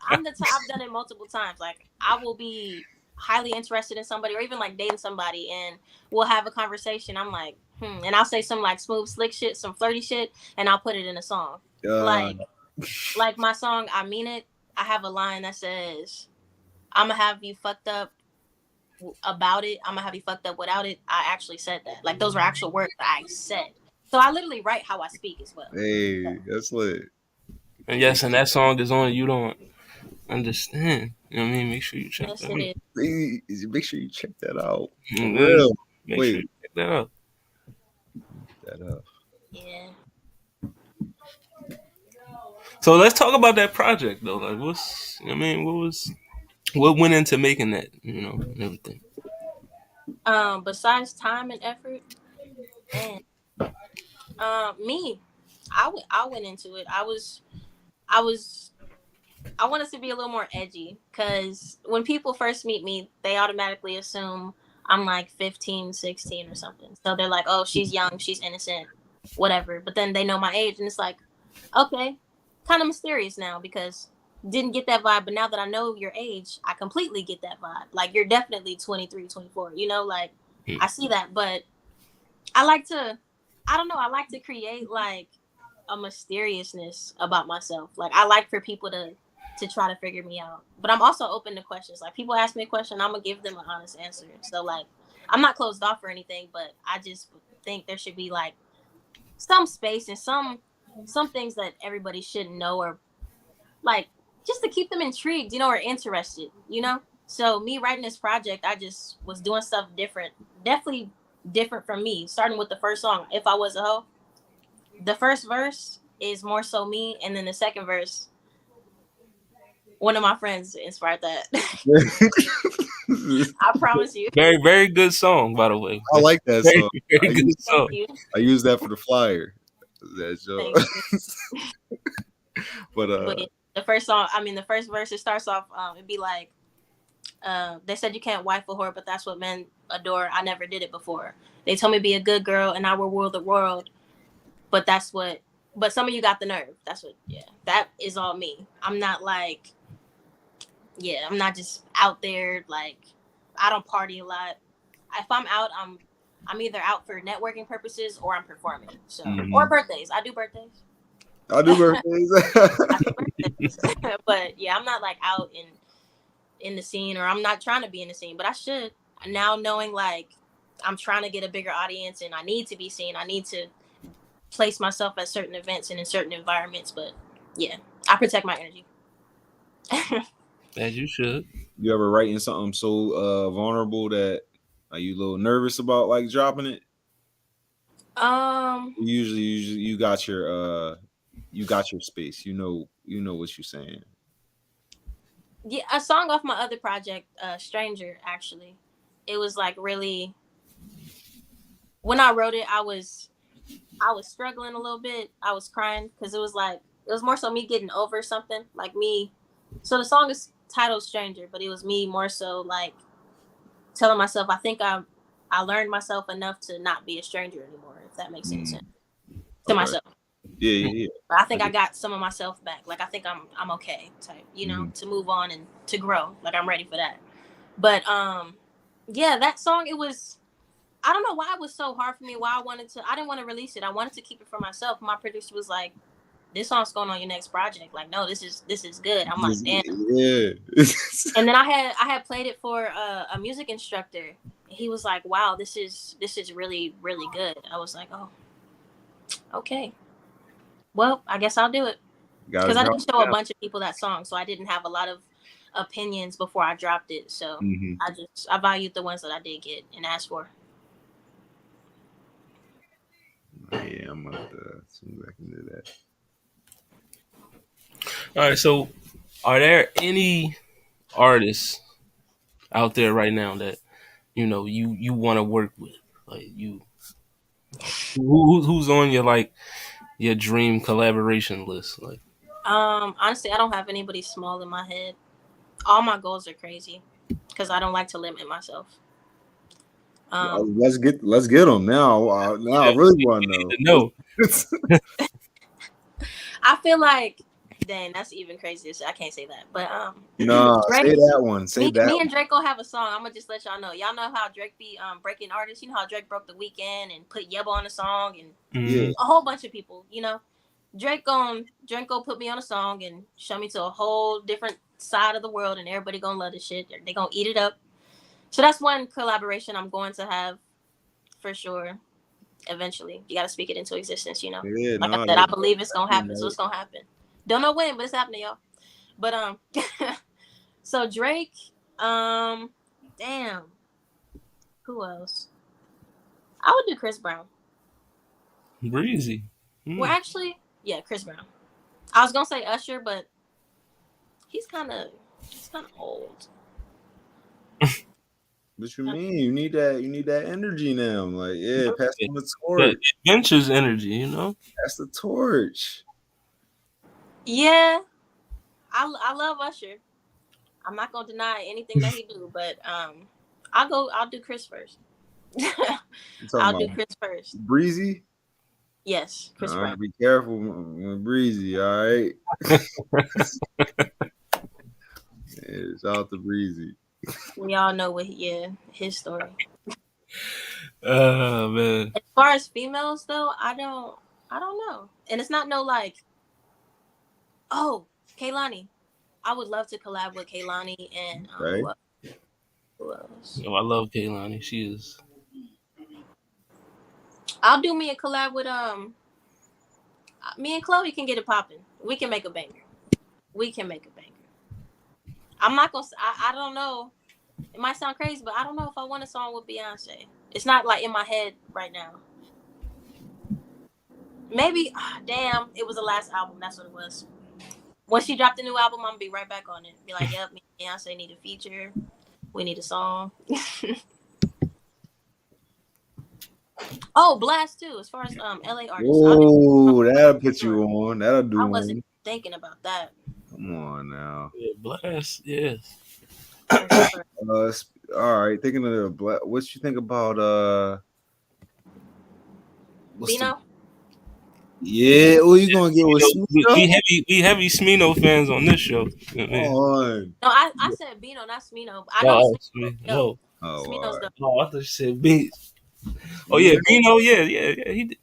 [SPEAKER 3] I'm the type. I've done it multiple times. Like, I will be highly interested in somebody, or even like dating somebody, and we'll have a conversation. I'm like, and I'll say some like smooth, slick shit, some flirty shit, and I'll put it in a song.
[SPEAKER 1] Uh,
[SPEAKER 3] Like my song, I mean it. I have a line that says, "I'm gonna have you fucked up about it. I'm gonna have you fucked up without it." I actually said that. Like those were actual words that I said. So I literally write how I speak as well.
[SPEAKER 1] hey, that's lit.
[SPEAKER 2] And yes, and that song is on You Don't. understand. You know what I mean? Make sure you check
[SPEAKER 3] Yes,
[SPEAKER 2] that
[SPEAKER 3] it
[SPEAKER 2] out.
[SPEAKER 3] is.
[SPEAKER 1] Make sure you check that out for
[SPEAKER 2] Mm,
[SPEAKER 1] real.
[SPEAKER 2] Make sure
[SPEAKER 1] Wait,
[SPEAKER 2] you check that out.
[SPEAKER 1] that up.
[SPEAKER 3] Yeah.
[SPEAKER 2] So let's talk about that project though. Like, what's I mean, what went into making that? You know, and everything.
[SPEAKER 3] Besides time and effort, man, me, I went into it. I was I wanted to be a little more edgy because when people first meet me, they automatically assume I'm like 15, 16 or something. So they're like, oh, she's young, she's innocent, whatever. But then they know my age, and it's like, okay, kind of mysterious now because didn't get that vibe. But now that I know your age, I completely get that vibe. Like, you're definitely 23, 24, like
[SPEAKER 2] Hmm.
[SPEAKER 3] I see that. But I like to, I don't know, I like to create like a mysteriousness about myself. Like, I like for people to try to figure me out. But I'm also open to questions. Like, people ask me a question, I'm gonna give them an honest answer. So like, I'm not closed off or anything, but I just think there should be like some space and some things that everybody should know, or like just to keep them intrigued, or interested. So me writing this project, I just was doing stuff different, definitely different from me. Starting with the first song, "If I Was a Hoe," the first verse is more so me, and then the second verse, one of my friends inspired that. I promise you.
[SPEAKER 2] Very, very good song, by the way.
[SPEAKER 1] I like that
[SPEAKER 2] Very,
[SPEAKER 1] song.
[SPEAKER 2] very
[SPEAKER 1] I
[SPEAKER 2] good
[SPEAKER 1] use
[SPEAKER 3] Thank
[SPEAKER 2] song.
[SPEAKER 3] you.
[SPEAKER 1] I use that for the flyer. That
[SPEAKER 3] Thank
[SPEAKER 1] joke.
[SPEAKER 3] you.
[SPEAKER 1] But
[SPEAKER 3] But yeah, the first song, I mean, the first verse, it starts off. It'd be like, they said you can't wife a whore, but that's what men adore. I never did it before. They told me be a good girl, and I will rule the world. But that's what. But some of you got the nerve. That's what. Yeah, that is all me. I'm not like. Yeah, I'm not just out there like. I don't party a lot. If I'm out, I'm either out for networking purposes or I'm performing. So, or
[SPEAKER 1] mhm.
[SPEAKER 3] birthdays. I do birthdays.
[SPEAKER 1] I do birthdays.
[SPEAKER 3] I do birthdays. But yeah, I'm not like out in the scene, or I'm not trying to be in the scene, but I should. Now knowing like I'm trying to get a bigger audience and I need to be seen. I need to place myself at certain events and in certain environments. But yeah, I protect my energy.
[SPEAKER 2] As you should.
[SPEAKER 1] You ever writing something so vulnerable that are you a little nervous about like dropping it?
[SPEAKER 3] um,
[SPEAKER 1] Usually you got your space. You know what you're saying.
[SPEAKER 3] yeah, a song off my other project, "Stranger." Actually, it was like really when I wrote it, I was struggling a little bit. I was crying because it was more so me getting over something, like me. So the song is titled "Stranger," but it was me more so like telling myself, I think I learned myself enough to not be a stranger anymore, if that makes any
[SPEAKER 1] Mm,
[SPEAKER 3] sense to
[SPEAKER 1] okay.
[SPEAKER 3] myself.
[SPEAKER 1] Yeah, yeah, yeah.
[SPEAKER 3] But I
[SPEAKER 1] I
[SPEAKER 3] think I
[SPEAKER 1] get
[SPEAKER 3] got some of myself back. Like, I think I'm okay type,
[SPEAKER 1] mhm.
[SPEAKER 3] to move on and to grow. Like, I'm ready for that. But yeah, that song, it was, I don't know why it was so hard for me. Why I didn't want to release it. I wanted to keep it for myself. My producer was like, "This song's going on your next project." Like, no, this is good. I'm like, damn.
[SPEAKER 1] Yeah.
[SPEAKER 3] And then I had played it for a music instructor. He was like, "Wow, this is really really good." I was like, "Oh, okay. Well, I guess I'll do it."
[SPEAKER 1] Gotta
[SPEAKER 3] Because I
[SPEAKER 1] drop
[SPEAKER 3] didn't
[SPEAKER 1] it
[SPEAKER 3] show a
[SPEAKER 1] down.
[SPEAKER 3] bunch of people that song, so I didn't have a lot of opinions before I dropped it. So
[SPEAKER 1] Mm-hmm.
[SPEAKER 3] I valued the ones that I did get and asked for.
[SPEAKER 1] Yeah, I'm gonna have to see if I can do that.
[SPEAKER 2] All right. So, are there any artists out there right now that you want to work with? Like who's on your your dream collaboration list? Like,
[SPEAKER 3] Honestly, I don't have anybody small in my head. All my goals are crazy because I don't like to limit myself. Um,
[SPEAKER 1] Let's get them now. Now I
[SPEAKER 2] yeah,
[SPEAKER 1] really
[SPEAKER 2] we
[SPEAKER 1] want to
[SPEAKER 2] need
[SPEAKER 1] know.
[SPEAKER 2] to know.
[SPEAKER 3] I feel like, dang, that's even crazier. So I can't say that, but
[SPEAKER 1] Nah, say
[SPEAKER 3] Drake,
[SPEAKER 1] that one. Say that
[SPEAKER 3] me and Drake gonna have a song. I'm gonna just let y'all know. Y'all know how Drake be breaking artists. You know how Drake broke The Weeknd and put Yebba on a song and
[SPEAKER 1] one.
[SPEAKER 2] Hmm.
[SPEAKER 3] a whole bunch of people. Drake gonna put me on a song and show me to a whole different side of the world, and everybody gonna love this shit. They gonna eat it up. So that's one collaboration I'm going to have for sure. Eventually, you got to speak it into existence.
[SPEAKER 1] Yeah,
[SPEAKER 3] Like I
[SPEAKER 1] no,
[SPEAKER 3] said,
[SPEAKER 1] yeah,
[SPEAKER 3] I believe it's gonna happen, so
[SPEAKER 1] right.
[SPEAKER 3] it's gonna happen. Don't know when, but it's happening, y'all. But so Drake, um, damn, who else? I would do Chris Brown.
[SPEAKER 2] Breezy.
[SPEAKER 3] Well, actually, yeah, Chris Brown. I was gonna say Usher, but he's kind of old.
[SPEAKER 1] What you mean? You need that energy now. Like, yeah, pass
[SPEAKER 2] Yeah.
[SPEAKER 1] on the
[SPEAKER 2] That
[SPEAKER 1] torch.
[SPEAKER 2] adventures energy, you know.
[SPEAKER 1] Pass the torch.
[SPEAKER 3] Yeah, I love Usher. I'm not gonna deny anything that he do, but I'll do Chris first.
[SPEAKER 1] You talking
[SPEAKER 3] I'll do
[SPEAKER 1] about
[SPEAKER 3] Chris first.
[SPEAKER 1] breezy?
[SPEAKER 3] Yes, Chris
[SPEAKER 1] All right,
[SPEAKER 3] Brown.
[SPEAKER 1] be careful when breezy. All right, yeah, shout out to breezy.
[SPEAKER 3] We all know yeah, his story.
[SPEAKER 2] Oh man.
[SPEAKER 3] As far as females though, I don't know. And it's not no like, oh, Kaylani. I would love to collab with Kaylani and
[SPEAKER 1] Okay,
[SPEAKER 3] who else?
[SPEAKER 2] Oh, I love Kaylani. She is.
[SPEAKER 3] I'll do me a collab with me and Chloe can get it popping. We can make a banger. We can make a banger. I'm not gonna. I don't know. It might sound crazy, but I don't know if I want a song with Beyonce. It's not like in my head right now. Maybe, damn, it was the last album. That's what it was. When she dropped the new album, I'm gonna be right back on it. Be like, yep, me and Beyonce need a feature. We need a song. Oh, Blast too. As far as LA artists,
[SPEAKER 1] whoa, that'll put you on. That'll do
[SPEAKER 3] I wasn't
[SPEAKER 1] one.
[SPEAKER 3] thinking about that.
[SPEAKER 1] Come on now.
[SPEAKER 2] Yeah, blast. Yes.
[SPEAKER 3] For sure.
[SPEAKER 1] All right. Thinking of the black. What you think about What's the
[SPEAKER 3] Bino?
[SPEAKER 1] yeah? Who you gonna get with Smino?
[SPEAKER 2] We heavy Smino fans on this show. You know what I
[SPEAKER 1] Come
[SPEAKER 2] mean?
[SPEAKER 1] on.
[SPEAKER 3] No, I said Bino, not Smino. I know Smino.
[SPEAKER 2] Oh,
[SPEAKER 1] Oh, all
[SPEAKER 3] Smino's
[SPEAKER 1] right.
[SPEAKER 3] the
[SPEAKER 2] oh, I thought you said B. Oh yeah,
[SPEAKER 1] Yeah,
[SPEAKER 2] Bino. Yeah. He did.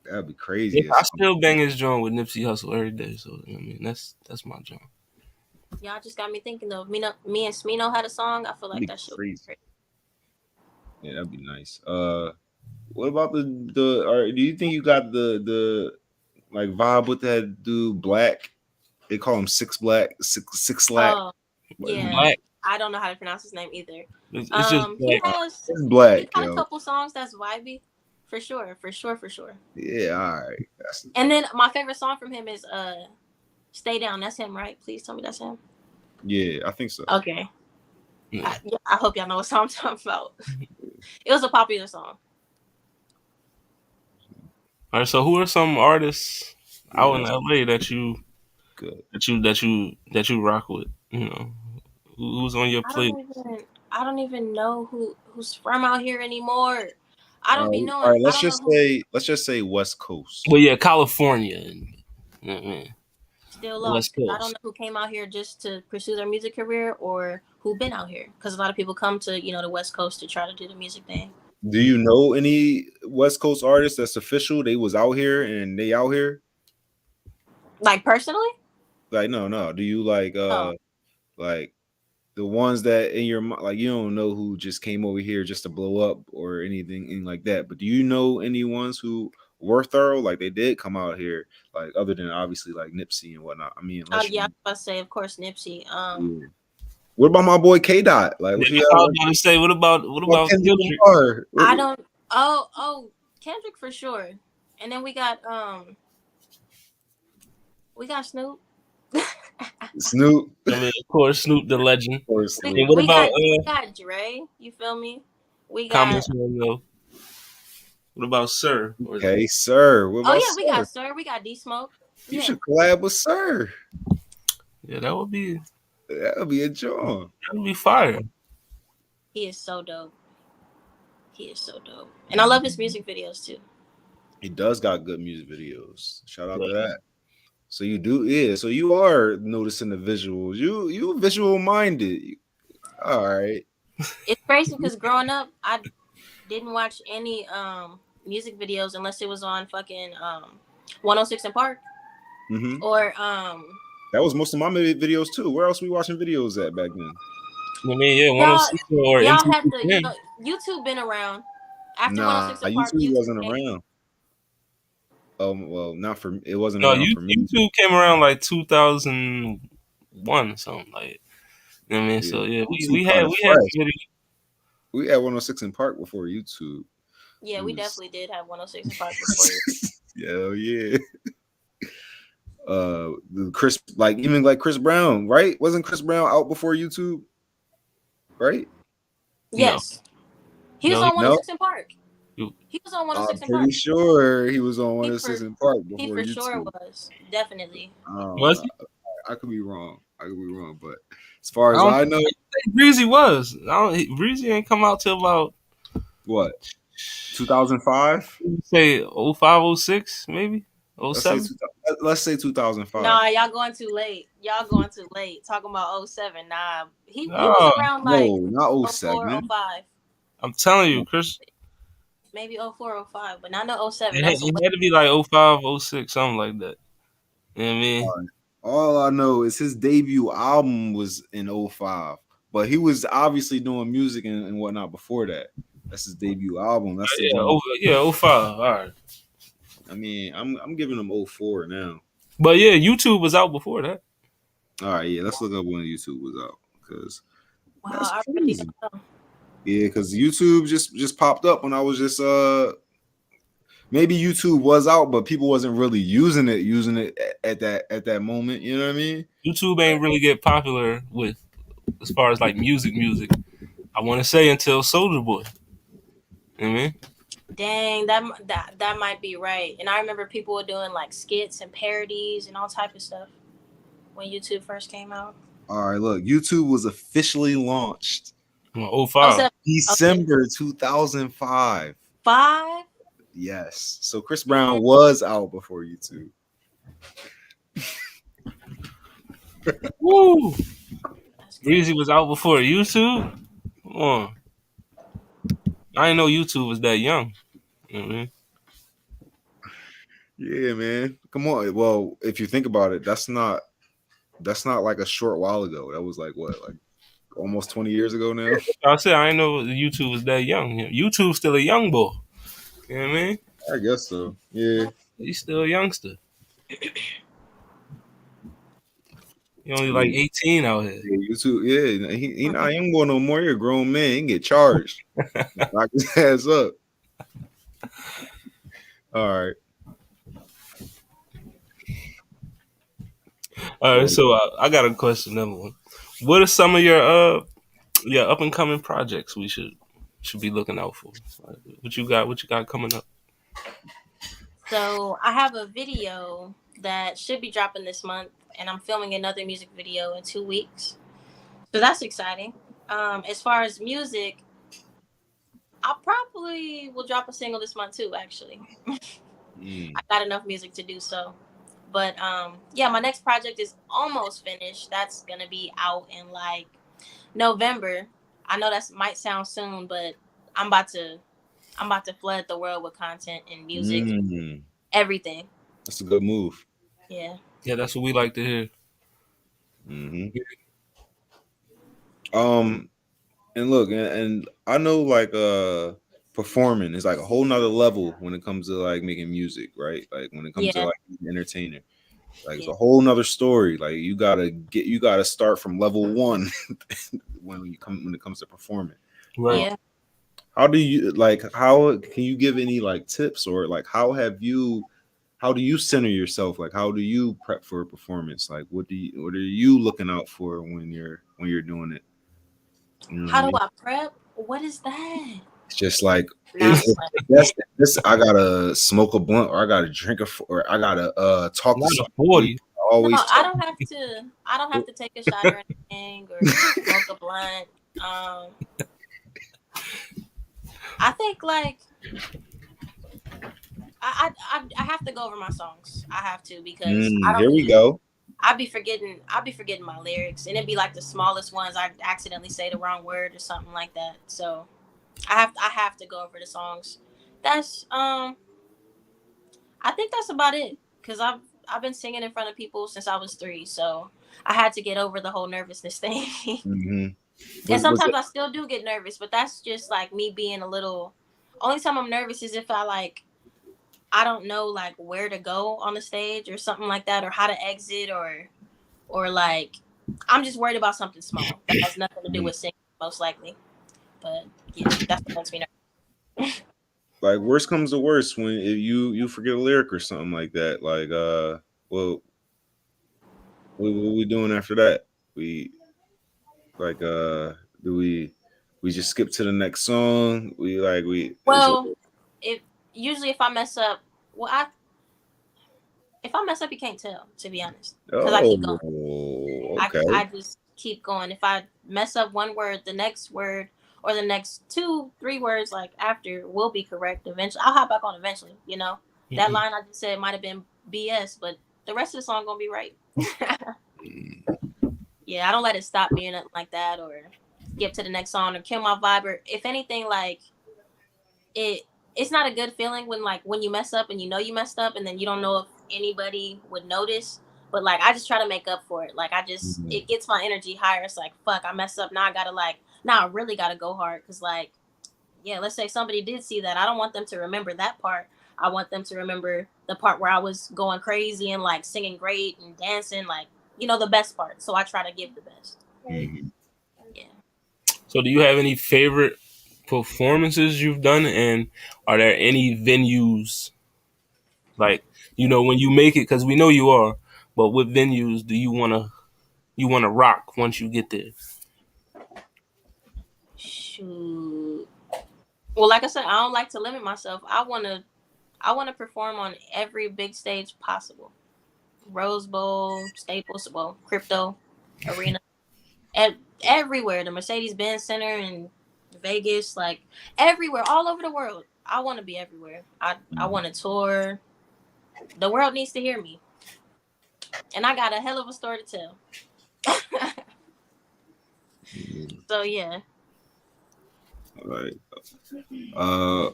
[SPEAKER 1] that'd be
[SPEAKER 2] Yeah,
[SPEAKER 1] crazy.
[SPEAKER 2] I still bang his joint with Nipsey Hussle every day. So I mean, that's my joint.
[SPEAKER 3] Y'all just got me thinking though. Me and Smino had a song. I feel like
[SPEAKER 1] That'd be
[SPEAKER 3] that shit
[SPEAKER 1] crazy.
[SPEAKER 3] was great.
[SPEAKER 1] Yeah, that'd be nice. What about the? Or do you think you got the like vibe with that dude Black? They call him Six Slack.
[SPEAKER 3] Oh,
[SPEAKER 1] But
[SPEAKER 3] yeah.
[SPEAKER 2] Black.
[SPEAKER 3] I don't know how to pronounce his name either.
[SPEAKER 2] It's just
[SPEAKER 3] He
[SPEAKER 2] black.
[SPEAKER 3] has
[SPEAKER 1] it's Black,
[SPEAKER 3] got a
[SPEAKER 1] yo.
[SPEAKER 3] couple songs that's vibey, for sure.
[SPEAKER 1] Yeah, all right. That's
[SPEAKER 3] And then my favorite song from him is "Stay Down." That's him, right? Please tell me that's him.
[SPEAKER 1] yeah, I think so.
[SPEAKER 3] Okay.
[SPEAKER 2] Yeah.
[SPEAKER 3] I hope y'all know what song I'm talking about. It was a popular song.
[SPEAKER 2] All right. So who are some artists out in
[SPEAKER 1] Yeah,
[SPEAKER 2] LA that you
[SPEAKER 1] good.
[SPEAKER 2] that you rock with? You know, who's on your plate?
[SPEAKER 3] I don't even know who's from out here anymore. I don't be
[SPEAKER 1] All
[SPEAKER 3] knowing.
[SPEAKER 1] right,
[SPEAKER 3] I don't know who
[SPEAKER 1] let's just say West Coast.
[SPEAKER 2] Well, yeah, California. You know what I mean?
[SPEAKER 3] still
[SPEAKER 2] West
[SPEAKER 3] lost because I don't
[SPEAKER 2] Coast.
[SPEAKER 3] know who came out here just to pursue their music career or who been out here because a lot of people come to the West Coast to try to do the music thing.
[SPEAKER 1] Do you know any West Coast artists that's official? They was out here and they out here?
[SPEAKER 3] Like personally?
[SPEAKER 1] Like no. Do you
[SPEAKER 3] Oh,
[SPEAKER 1] like the ones that in your like you don't know who just came over here just to blow up or anything like that? But do you know any ones who were thorough? Like they did come out here, like other than obviously like Nipsey and whatnot. I mean, unless
[SPEAKER 3] yeah, I
[SPEAKER 1] you
[SPEAKER 3] was about to say, of course, Nipsey.
[SPEAKER 1] yeah. What about my boy K Dot? Like
[SPEAKER 2] Yeah,
[SPEAKER 1] what you
[SPEAKER 2] that's what I was
[SPEAKER 1] got?
[SPEAKER 2] about to say. What
[SPEAKER 1] What
[SPEAKER 2] about
[SPEAKER 1] Kendrick
[SPEAKER 2] Kendrick?
[SPEAKER 1] Lamar?
[SPEAKER 3] I don't. Oh, Kendrick for sure. And then we got Snoop.
[SPEAKER 1] Snoop.
[SPEAKER 2] I mean, of course, Snoop the legend.
[SPEAKER 1] Of course,
[SPEAKER 3] we
[SPEAKER 2] And
[SPEAKER 1] Snoop.
[SPEAKER 2] what
[SPEAKER 3] we
[SPEAKER 2] about
[SPEAKER 3] got we got Dre. You feel me? We got.
[SPEAKER 2] comments on though? What about Sir? Or is it?
[SPEAKER 1] Okay, Sir. What
[SPEAKER 3] Oh
[SPEAKER 1] about
[SPEAKER 3] yeah, we
[SPEAKER 1] Sir?
[SPEAKER 3] got Sir. We got D Smoke.
[SPEAKER 1] You
[SPEAKER 3] Yeah,
[SPEAKER 1] should collab with Sir.
[SPEAKER 2] Yeah, that would be
[SPEAKER 1] That'll be a joy.
[SPEAKER 2] fire.
[SPEAKER 3] he is so dope. He is so dope, and I love his music videos too.
[SPEAKER 1] He does got good music videos. Shout out to
[SPEAKER 2] Yeah.
[SPEAKER 1] that. So you do, yeah. So you are noticing the visuals. You visual minded. All right.
[SPEAKER 3] It's crazy because growing up, I didn't watch any music videos unless it was on fucking 106 in Park
[SPEAKER 1] Mm-hmm.
[SPEAKER 3] or
[SPEAKER 1] That was most of my videos too. Where else we watching videos at back then?
[SPEAKER 2] I mean, yeah,
[SPEAKER 3] y'all
[SPEAKER 2] 106 or
[SPEAKER 3] y'all had to
[SPEAKER 2] MTV10.
[SPEAKER 3] YouTube been around after
[SPEAKER 1] Nah,
[SPEAKER 3] 106 in Park.
[SPEAKER 1] YouTube
[SPEAKER 3] YouTube
[SPEAKER 1] wasn't
[SPEAKER 3] came.
[SPEAKER 1] around. Well, not for it wasn't
[SPEAKER 2] No,
[SPEAKER 1] around for me.
[SPEAKER 2] YouTube came around like 2001 or something like. You know what I mean?
[SPEAKER 1] Yeah,
[SPEAKER 2] So yeah, we
[SPEAKER 1] YouTube
[SPEAKER 2] we had
[SPEAKER 1] kind of
[SPEAKER 2] we had
[SPEAKER 1] fresh.
[SPEAKER 2] video.
[SPEAKER 1] We had 106 in Park before YouTube.
[SPEAKER 3] Yeah,
[SPEAKER 1] It
[SPEAKER 3] we
[SPEAKER 1] was
[SPEAKER 3] definitely did have 106 in Park before you.
[SPEAKER 1] hell yeah. The Chris like even like Chris Brown, right? Wasn't Chris Brown out before YouTube, right?
[SPEAKER 2] No,
[SPEAKER 3] Yes, he was
[SPEAKER 2] no,
[SPEAKER 3] on
[SPEAKER 1] No,
[SPEAKER 3] 106 in Park.
[SPEAKER 2] you,
[SPEAKER 3] He was on
[SPEAKER 1] I'm
[SPEAKER 3] 106 in
[SPEAKER 1] pretty
[SPEAKER 3] Park.
[SPEAKER 1] sure he was on
[SPEAKER 3] He
[SPEAKER 1] 106
[SPEAKER 3] for
[SPEAKER 1] in Park
[SPEAKER 3] he
[SPEAKER 1] before
[SPEAKER 3] for sure
[SPEAKER 1] YouTube.
[SPEAKER 3] was definitely.
[SPEAKER 1] I don't
[SPEAKER 2] was
[SPEAKER 1] know.
[SPEAKER 2] he?
[SPEAKER 1] I could be wrong. I could be wrong, but as far
[SPEAKER 2] I
[SPEAKER 1] as
[SPEAKER 2] don't
[SPEAKER 1] I know,
[SPEAKER 2] think Breezy was. Breezy ain't come out till about
[SPEAKER 1] what 2005?
[SPEAKER 2] say 05, 06, maybe
[SPEAKER 1] Let's say
[SPEAKER 2] 07.
[SPEAKER 1] let's say 2005.
[SPEAKER 3] Nah, y'all going too late. Y'all going too late. Talking about '07. Nah, he was
[SPEAKER 2] No,
[SPEAKER 3] around like
[SPEAKER 1] No, not
[SPEAKER 3] '04,
[SPEAKER 1] '07.
[SPEAKER 3] '05.
[SPEAKER 2] I'm telling you, Chris.
[SPEAKER 3] Maybe '04, '05, but not no '07.
[SPEAKER 2] It had,
[SPEAKER 3] That's way.
[SPEAKER 2] it had to be like 05, 06, something like that. You know what I mean?
[SPEAKER 1] All I know is his debut album was in '05, but he was obviously doing music and whatnot before that. That's his debut album. That's the
[SPEAKER 2] Yeah,
[SPEAKER 1] joint.
[SPEAKER 2] yeah, 05. All right.
[SPEAKER 1] I mean, I'm giving him '04 now.
[SPEAKER 2] But yeah, YouTube was out before that.
[SPEAKER 1] All right, yeah, let's look up when YouTube was out because
[SPEAKER 3] Wow,
[SPEAKER 1] that's
[SPEAKER 3] I really
[SPEAKER 1] crazy.
[SPEAKER 3] don't know.
[SPEAKER 1] Yeah, because YouTube just popped up when I was just maybe YouTube was out, but people wasn't really using it at that moment. You know what I mean?
[SPEAKER 2] YouTube ain't really get popular with as far as like music. I want to say until Soldier Boy. You know what I mean?
[SPEAKER 3] Dang, that might be right. And I remember people were doing like skits and parodies and all type of stuff when YouTube first came out.
[SPEAKER 1] All right, look, YouTube was officially launched
[SPEAKER 2] Well,
[SPEAKER 3] Oh,
[SPEAKER 2] 05.
[SPEAKER 3] so okay,
[SPEAKER 1] December 2005.
[SPEAKER 3] 5.
[SPEAKER 1] Yes. So Chris
[SPEAKER 3] Man,
[SPEAKER 1] Brown was out before YouTube.
[SPEAKER 2] Woo!
[SPEAKER 3] that's
[SPEAKER 2] Breezy
[SPEAKER 3] crazy.
[SPEAKER 2] was out before YouTube. Come on. I didn't know YouTube was that young. You know what I mean?
[SPEAKER 1] Yeah, man. Come on. Well, if you think about it, that's not like a short while ago. That was like what, like almost 20 years ago now.
[SPEAKER 2] I said I didn't know YouTube was that young. YouTube's still a young boy. You know what I mean?
[SPEAKER 1] I guess so. Yeah.
[SPEAKER 2] He's still a youngster. He only like
[SPEAKER 1] Yeah.
[SPEAKER 2] 18 out here.
[SPEAKER 1] Yeah, YouTube. Yeah, he not a young boy no more. He a grown man. He can get charged. Knock his ass up. All right.
[SPEAKER 2] All right,
[SPEAKER 1] So
[SPEAKER 2] so I got a question. Number one, what are some of your up and coming projects we should be looking out for? What you got? What you got coming up?
[SPEAKER 3] So I have a video that should be dropping this month, and I'm filming another music video in 2 weeks. So that's exciting. As far as music, I probably will drop a single this month too. Actually, I got enough music to do so. But yeah, my next project is almost finished. That's gonna be out in like November. I know that might sound soon, but I'm about to I'm about to flood the world with content and music, everything.
[SPEAKER 1] that's a good move.
[SPEAKER 3] Yeah.
[SPEAKER 2] Yeah, that's what we like to hear.
[SPEAKER 1] hmm Um, and look, and I know like performing is like a whole nother level when it comes to like making music, right? Like when it comes to
[SPEAKER 3] Yeah.
[SPEAKER 1] like being an entertainer. Like it's
[SPEAKER 3] Yeah.
[SPEAKER 1] a whole nother story. Like you gotta start from level one when it comes to performing.
[SPEAKER 2] Right.
[SPEAKER 3] Yeah.
[SPEAKER 1] How do you like how can you give any like tips or like how do you center yourself? Like how do you prep for a performance? Like what are you looking out for when you're doing it? You know what I
[SPEAKER 3] How do
[SPEAKER 1] mean?
[SPEAKER 3] I prep? What is that?
[SPEAKER 1] It's just like
[SPEAKER 3] Nah, I'm
[SPEAKER 1] if
[SPEAKER 3] just playing.
[SPEAKER 1] that's this I gotta smoke a blunt or I gotta drink or I gotta talk to
[SPEAKER 2] Not a
[SPEAKER 1] somebody.
[SPEAKER 2] 40.
[SPEAKER 3] No,
[SPEAKER 1] Always
[SPEAKER 3] I
[SPEAKER 1] talk.
[SPEAKER 3] don't have to. I don't have to take a shot or anything or smoke a blunt. I think like I have to go over my songs. I have to because I
[SPEAKER 1] Here
[SPEAKER 3] don't
[SPEAKER 1] we
[SPEAKER 3] be
[SPEAKER 1] go.
[SPEAKER 3] I be forgetting my lyrics and it'd be like the smallest ones. I accidentally say the wrong word or something like that. So I have to go over the songs. That's I think that's about it because I've been singing in front of people since I was 3, so I had to get over the whole nervousness thing.
[SPEAKER 1] hmm
[SPEAKER 3] And
[SPEAKER 1] Was
[SPEAKER 3] sometimes
[SPEAKER 1] it
[SPEAKER 3] I still do get nervous, but that's just like me being a little. Only time I'm nervous is if I don't know like where to go on the stage or something like that, or how to exit, or like I'm just worried about something small that has nothing to do
[SPEAKER 1] Mhm.
[SPEAKER 3] with singing, most likely. But yeah, that's what makes me nervous.
[SPEAKER 1] Like worst comes to worst when if you forget a lyric or something like that. Like well, what we doing after that? We like do we just skip to the next song? We like we is it,
[SPEAKER 3] Well, if usually if I mess up, well, if I mess up, you can't tell, to be honest, because I keep going.
[SPEAKER 1] oh
[SPEAKER 3] I
[SPEAKER 1] okay.
[SPEAKER 3] just keep going. If I mess up one word, the next word or the next two, three words like after will be correct. Eventually, I'll hop back on eventually. You know, that
[SPEAKER 2] Mm-mm.
[SPEAKER 3] line I just said might have been BS, but the rest of the song gonna be right. Yeah, I don't let it stop me or nothing like that, or skip to the next song or kill my vibe. Or if anything, like it it's not a good feeling when like when you mess up and you know you messed up and then you don't know if anybody would notice. But like I just try to make up for it. Like I just
[SPEAKER 1] Mhm.
[SPEAKER 3] it gets my energy higher. It's like fuck, I messed up. Now I gotta like now I really gotta go hard because like yeah, let's say somebody did see that. I don't want them to remember that part. I want them to remember the part where I was going crazy and like singing great and dancing, like the best part. So I try to give the best.
[SPEAKER 1] Mhm.
[SPEAKER 3] Yeah.
[SPEAKER 2] So, do you have any favorite performances you've done, and are there any venues like when you make it? Because we know you are, but what venues do you wanna rock once you get there?
[SPEAKER 3] Shoot. Well, like I said, I don't like to limit myself. I wanna perform on every big stage possible. Rose Bowl, Staples, well, Crypto Arena, and everywhere. The Mercedes Benz Center in Vegas, like everywhere, all over the world. I want to be everywhere. I want to tour. The world needs to hear me, and I got a hell of a story to tell.
[SPEAKER 1] Mhm.
[SPEAKER 3] So yeah,
[SPEAKER 1] Like uh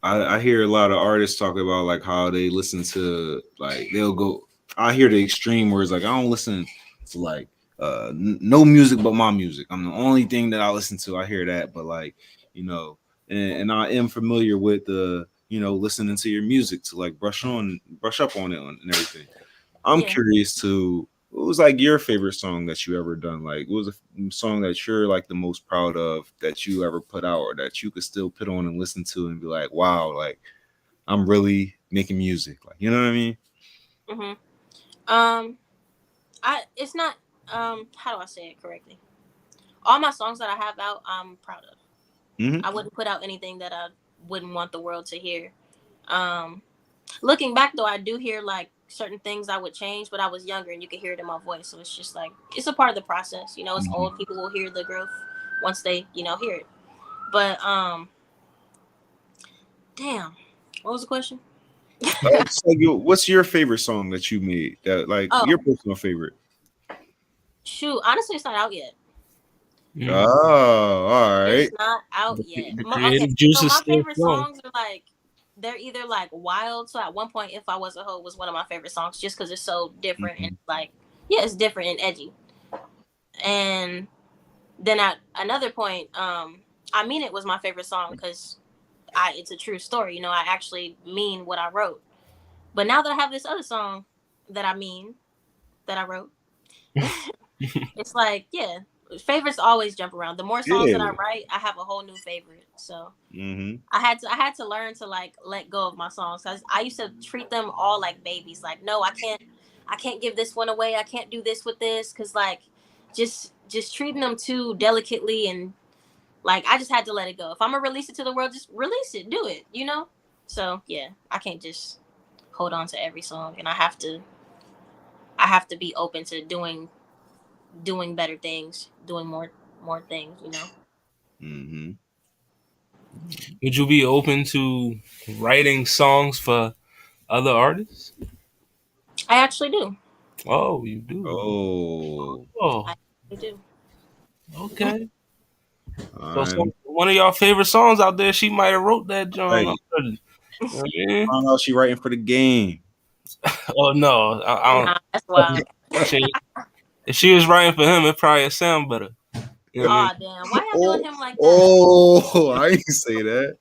[SPEAKER 1] I hear a lot of artists talk about like how they listen to like they'll go. I hear the extreme words like I don't listen to like no music but my music. I'm the only thing that I listen to. I hear that, but like you know, and I am familiar with the listening to your music to like brush up on it and everything. I'm
[SPEAKER 3] yeah.
[SPEAKER 1] curious to what was like your favorite song that you ever done? Like, what was a song that you're like the most proud of that you ever put out, or that you could still put on and listen to and be like, wow, like I'm really making music. Like, you know what I mean?
[SPEAKER 3] Mhm. Um, I it's not how do I say it correctly? All my songs that I have out, I'm proud of.
[SPEAKER 1] Hmm.
[SPEAKER 3] I wouldn't put out anything that I wouldn't want the world to hear. Um, Looking back though, I do hear like certain things I would change, but I was younger and you can hear it in my voice. So it's just like it's a part of the process. It's old people will hear the growth once they hear it. But damn, what was the question?
[SPEAKER 1] Just like, what's your favorite song that you made? That like
[SPEAKER 3] Oh
[SPEAKER 1] your personal favorite?
[SPEAKER 3] shoot, honestly, it's not out yet.
[SPEAKER 2] Mm.
[SPEAKER 1] Oh, all
[SPEAKER 3] It's
[SPEAKER 1] right.
[SPEAKER 3] not out
[SPEAKER 2] The,
[SPEAKER 3] yet.
[SPEAKER 2] the
[SPEAKER 3] Okay,
[SPEAKER 2] creative juice
[SPEAKER 3] so
[SPEAKER 2] is
[SPEAKER 3] my
[SPEAKER 2] still
[SPEAKER 3] favorite
[SPEAKER 2] flowing.
[SPEAKER 3] songs are like they're either like wild. So at one point, "If I Was a Hoe" was one of my favorite songs, just because it's so different and
[SPEAKER 1] Mhm.
[SPEAKER 3] like yeah, it's different and edgy. And then at another point, "I Mean It" was my favorite song because it's a true story. I actually mean what I wrote. But now that I have this other song that I mean that I wrote, it's like yeah, favorites always jump around. The more songs that I
[SPEAKER 1] Yeah.
[SPEAKER 3] write, I have a whole new favorite. So
[SPEAKER 1] Hmm.
[SPEAKER 3] I had to learn to like let go of my songs. I used to treat them all like babies. Like no, I can't give this one away. I can't do this with this because like just treating them too delicately and like I just had to let it go. If I'm gonna release it to the world, just release it. Do it. So yeah, I can't just hold on to every song, and I have to be open to doing better things, doing more things.
[SPEAKER 1] Hmm.
[SPEAKER 2] Would you be open to writing songs for other artists?
[SPEAKER 3] I actually do.
[SPEAKER 2] Oh, you do.
[SPEAKER 1] Oh,
[SPEAKER 3] I
[SPEAKER 2] Oh,
[SPEAKER 3] actually do.
[SPEAKER 2] okay. So,
[SPEAKER 1] I'm
[SPEAKER 2] one of y'all favorite songs out there, she might have wrote that John
[SPEAKER 1] right.
[SPEAKER 2] already. You know what I mean?
[SPEAKER 1] Found out she writing for the game.
[SPEAKER 2] Oh no, I don't.
[SPEAKER 3] Nah, that's wild.
[SPEAKER 2] She, if she was writing for him, it probably sound better. You know what I mean?
[SPEAKER 3] Oh damn, why y'all doing
[SPEAKER 1] Oh,
[SPEAKER 3] him like that?
[SPEAKER 1] oh, I didn't say that.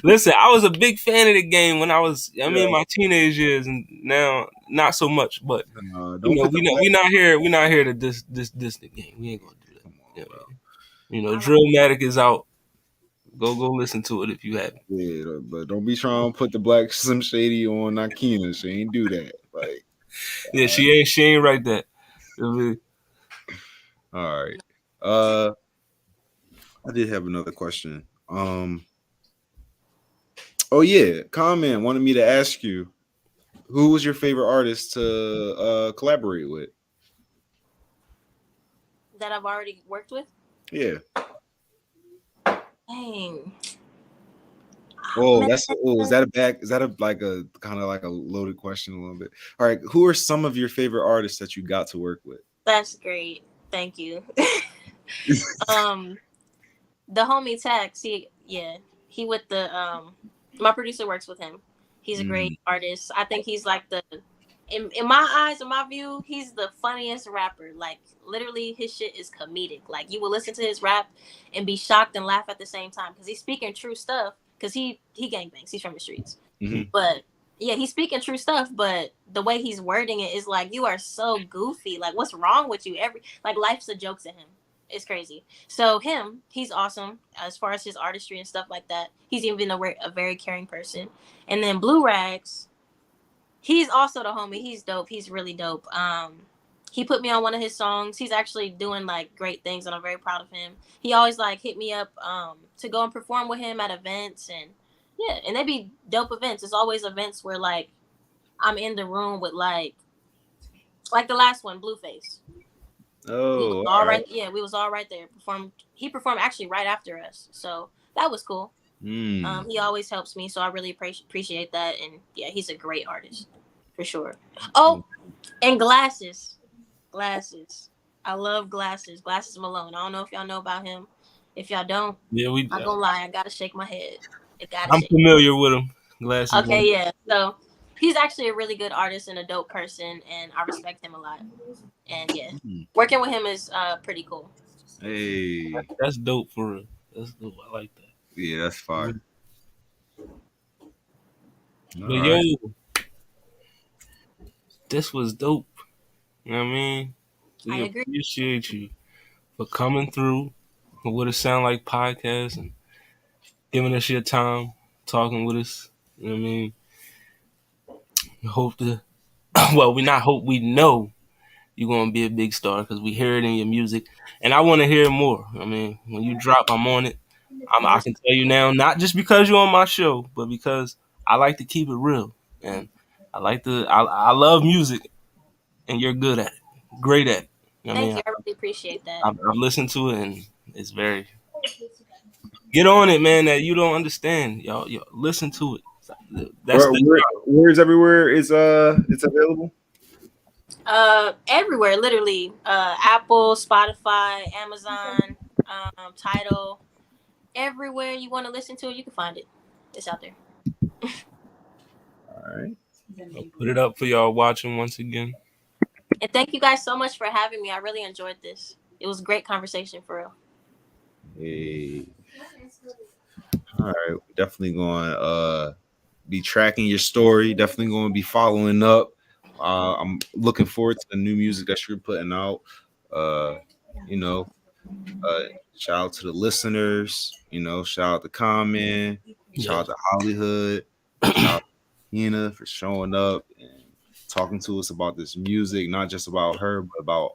[SPEAKER 2] Listen, I was a big fan of the game when I was, I mean,
[SPEAKER 1] Yeah.
[SPEAKER 2] my teenage years, and now not so much. But
[SPEAKER 1] Don't put the black.
[SPEAKER 2] we not here to this the game. We ain't gonna do that.
[SPEAKER 1] Come
[SPEAKER 2] You
[SPEAKER 1] on,
[SPEAKER 2] know,
[SPEAKER 1] bro.
[SPEAKER 2] you know, Drillmatic is out. Go listen to it if you haven't.
[SPEAKER 1] Yeah, but don't be trying to put the black Slim Shady on Nakina. She ain't do that. Like,
[SPEAKER 2] Yeah,
[SPEAKER 1] all right.
[SPEAKER 2] she ain't right that. I mean,
[SPEAKER 1] All right. Uh, I did have another question. Oh yeah, comment wanted me to ask you who was your favorite artist to collaborate with?
[SPEAKER 3] that I've already worked with.
[SPEAKER 1] Yeah.
[SPEAKER 3] Dang,
[SPEAKER 1] Oh,
[SPEAKER 3] man.
[SPEAKER 1] that's is that a back? Is that a like a kind of like a loaded question a little bit? All right, who are some of your favorite artists that you got to work with?
[SPEAKER 3] That's great. Thank you. um, the homie Tax, he with the my producer works with him. He's a great
[SPEAKER 1] Mm,
[SPEAKER 3] artist. I think he's like the in my eyes, in my view, he's the funniest rapper. Like literally his shit is comedic. Like you will listen to his rap and be shocked and laugh at the same time because he's speaking true stuff because he gangbangs. He's from the streets.
[SPEAKER 1] mhm.
[SPEAKER 3] But yeah, he's speaking true stuff, but the way he's wording it is like you are so goofy. Like what's wrong with you? Every like life's a joke to him. It's crazy. So him, he's awesome as far as his artistry and stuff like that. He's even a very caring person. And then Blue Rags, he's also the homie. He's dope. He's really dope. He put me on one of his songs. He's actually doing like great things, and I'm very proud of him. He always like hit me up to go and perform with him at events, and yeah, and they be dope events. It's always events where like I'm in the room with like the last one, Blueface. We was
[SPEAKER 1] Oh, all
[SPEAKER 3] all
[SPEAKER 1] right.
[SPEAKER 3] right. Yeah, we was all right there. Performed. He performed actually right after us, so that was cool.
[SPEAKER 1] Mm.
[SPEAKER 3] He always helps me, so I really appreciate that. And yeah, he's a great artist for sure. Oh, and Glasses. Glasses. I love Glasses. Glasses Malone. I don't know if y'all know about him. If y'all don't,
[SPEAKER 2] yeah,
[SPEAKER 3] I'm gonna lie. I gotta shake my head. It gotta
[SPEAKER 2] I'm
[SPEAKER 3] shake.
[SPEAKER 2] familiar with him. Glasses on.
[SPEAKER 3] Okay, yeah. So he's actually a really good artist and a dope person, and I respect him a lot. And yeah,
[SPEAKER 1] Mm.
[SPEAKER 3] working with him is pretty cool.
[SPEAKER 1] Hey,
[SPEAKER 2] That's dope for real. That's dope. I like that.
[SPEAKER 1] yeah, that's fire. All
[SPEAKER 2] But yo,
[SPEAKER 1] right.
[SPEAKER 2] this was dope. You know what I mean?
[SPEAKER 3] I
[SPEAKER 2] We
[SPEAKER 3] agree.
[SPEAKER 2] appreciate you for coming through with what it sound like podcast and giving us your time, talking with us. You know what I mean? We hope to, well, we not hope, we know you're going to be a big star because we hear it in your music. And I want to hear more. I mean, when you drop, I'm on it. I
[SPEAKER 3] Yes.
[SPEAKER 2] can tell you now, not just because you're on my show, but because I like to keep it real. And I love music, and you're good at it. Great at it. I
[SPEAKER 3] Thank
[SPEAKER 2] mean,
[SPEAKER 3] you. I really appreciate that.
[SPEAKER 2] I've listened to it, and it's very, get on it, man, that you don't understand. Y'all listen to it. That's the
[SPEAKER 1] Where's everywhere it's available?
[SPEAKER 3] Everywhere, literally. Apple, Spotify, Amazon, Tidal. Everywhere you want to listen to it, you can find it. It's out there.
[SPEAKER 1] All right.
[SPEAKER 2] put it up for y'all watching once again.
[SPEAKER 3] And thank you guys so much for having me. I really enjoyed this. It was a great conversation for real.
[SPEAKER 1] Hey. All right. We're definitely going to be tracking your story. Definitely going to be following up. I'm looking forward to the new music that you're putting out. Uh, you know, uh, shout out to the listeners. Shout out to Common. Shout
[SPEAKER 2] Yeah,
[SPEAKER 1] out to Hollywood. Shout out to Nakina for showing up and talking to us about this music, not just about her, but about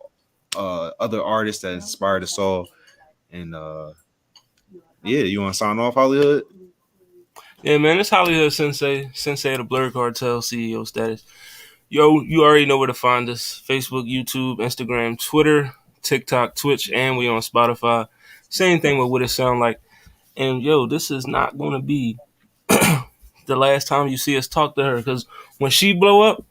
[SPEAKER 1] other artists that inspired us all. And yeah, you want to sign off, Hollywood?
[SPEAKER 2] yeah, man. It's Hollywood Sensei of the Blur Cartel, CEO status. Yo, you already know where to find us: Facebook, YouTube, Instagram, Twitter, TikTok, Twitch, and we on Spotify. Same thing with what it sound like. And yo, this is not going to be the last time you see us talk to her, because when she blow up,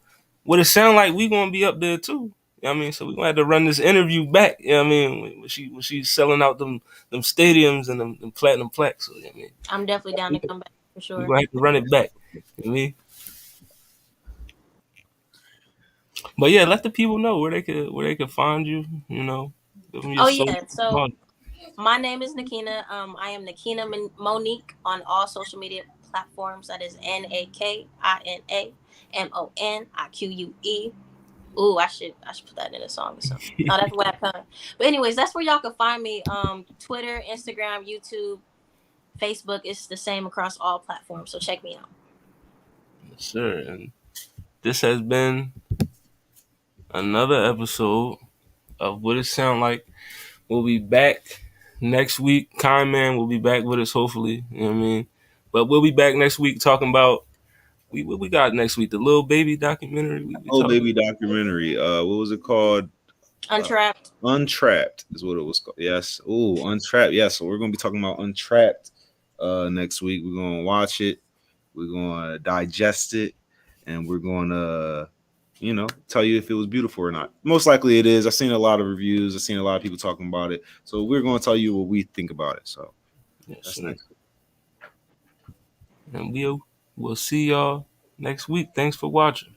[SPEAKER 2] what it sound like, we gonna be up there too. You know what I mean? So we gonna have to run this interview back. You know what I mean? When she's selling out them stadiums and them platinum plaques. So, you know what I mean?
[SPEAKER 3] I'm definitely down to come back for
[SPEAKER 2] We
[SPEAKER 3] sure.
[SPEAKER 2] gonna have to run it back. You know what I mean? But yeah, let the people know where they could find you. Give them your
[SPEAKER 3] Oh
[SPEAKER 2] social.
[SPEAKER 3] yeah. So
[SPEAKER 2] All
[SPEAKER 3] My name is Nakina. I am Nakina Monique on all social media platforms. That is NAKINAMONIQUE. Ooh, I should put that in a song or something. Oh, that's where I come. But anyways, that's where y'all can find me. Twitter, Instagram, YouTube, Facebook. It's the same across all platforms. So check me out.
[SPEAKER 2] Sure. And this has been another episode of What It Sound Like. We'll be back next week. Kind Man will be back with us, hopefully. You know what I mean? But we'll be back next week talking about what we got next week. The Little Baby documentary we
[SPEAKER 1] Oh,
[SPEAKER 2] talking.
[SPEAKER 1] baby documentary. What was it called? Uh,
[SPEAKER 3] Untrapped.
[SPEAKER 1] Untrapped is what it was called. Yes. Oh, Untrapped. Yes. So we're gonna be talking about Untrapped next week. We're gonna watch it. We're gonna digest it, and we're gonna, tell you if it was beautiful or not. Most likely it is. I've seen a lot of reviews. I've seen a lot of people talking about it. So we're gonna tell you what we think about it. So
[SPEAKER 2] Yes,
[SPEAKER 1] that's
[SPEAKER 2] sir.
[SPEAKER 1] next.
[SPEAKER 2] And we'll see y'all next week. Thanks for watching.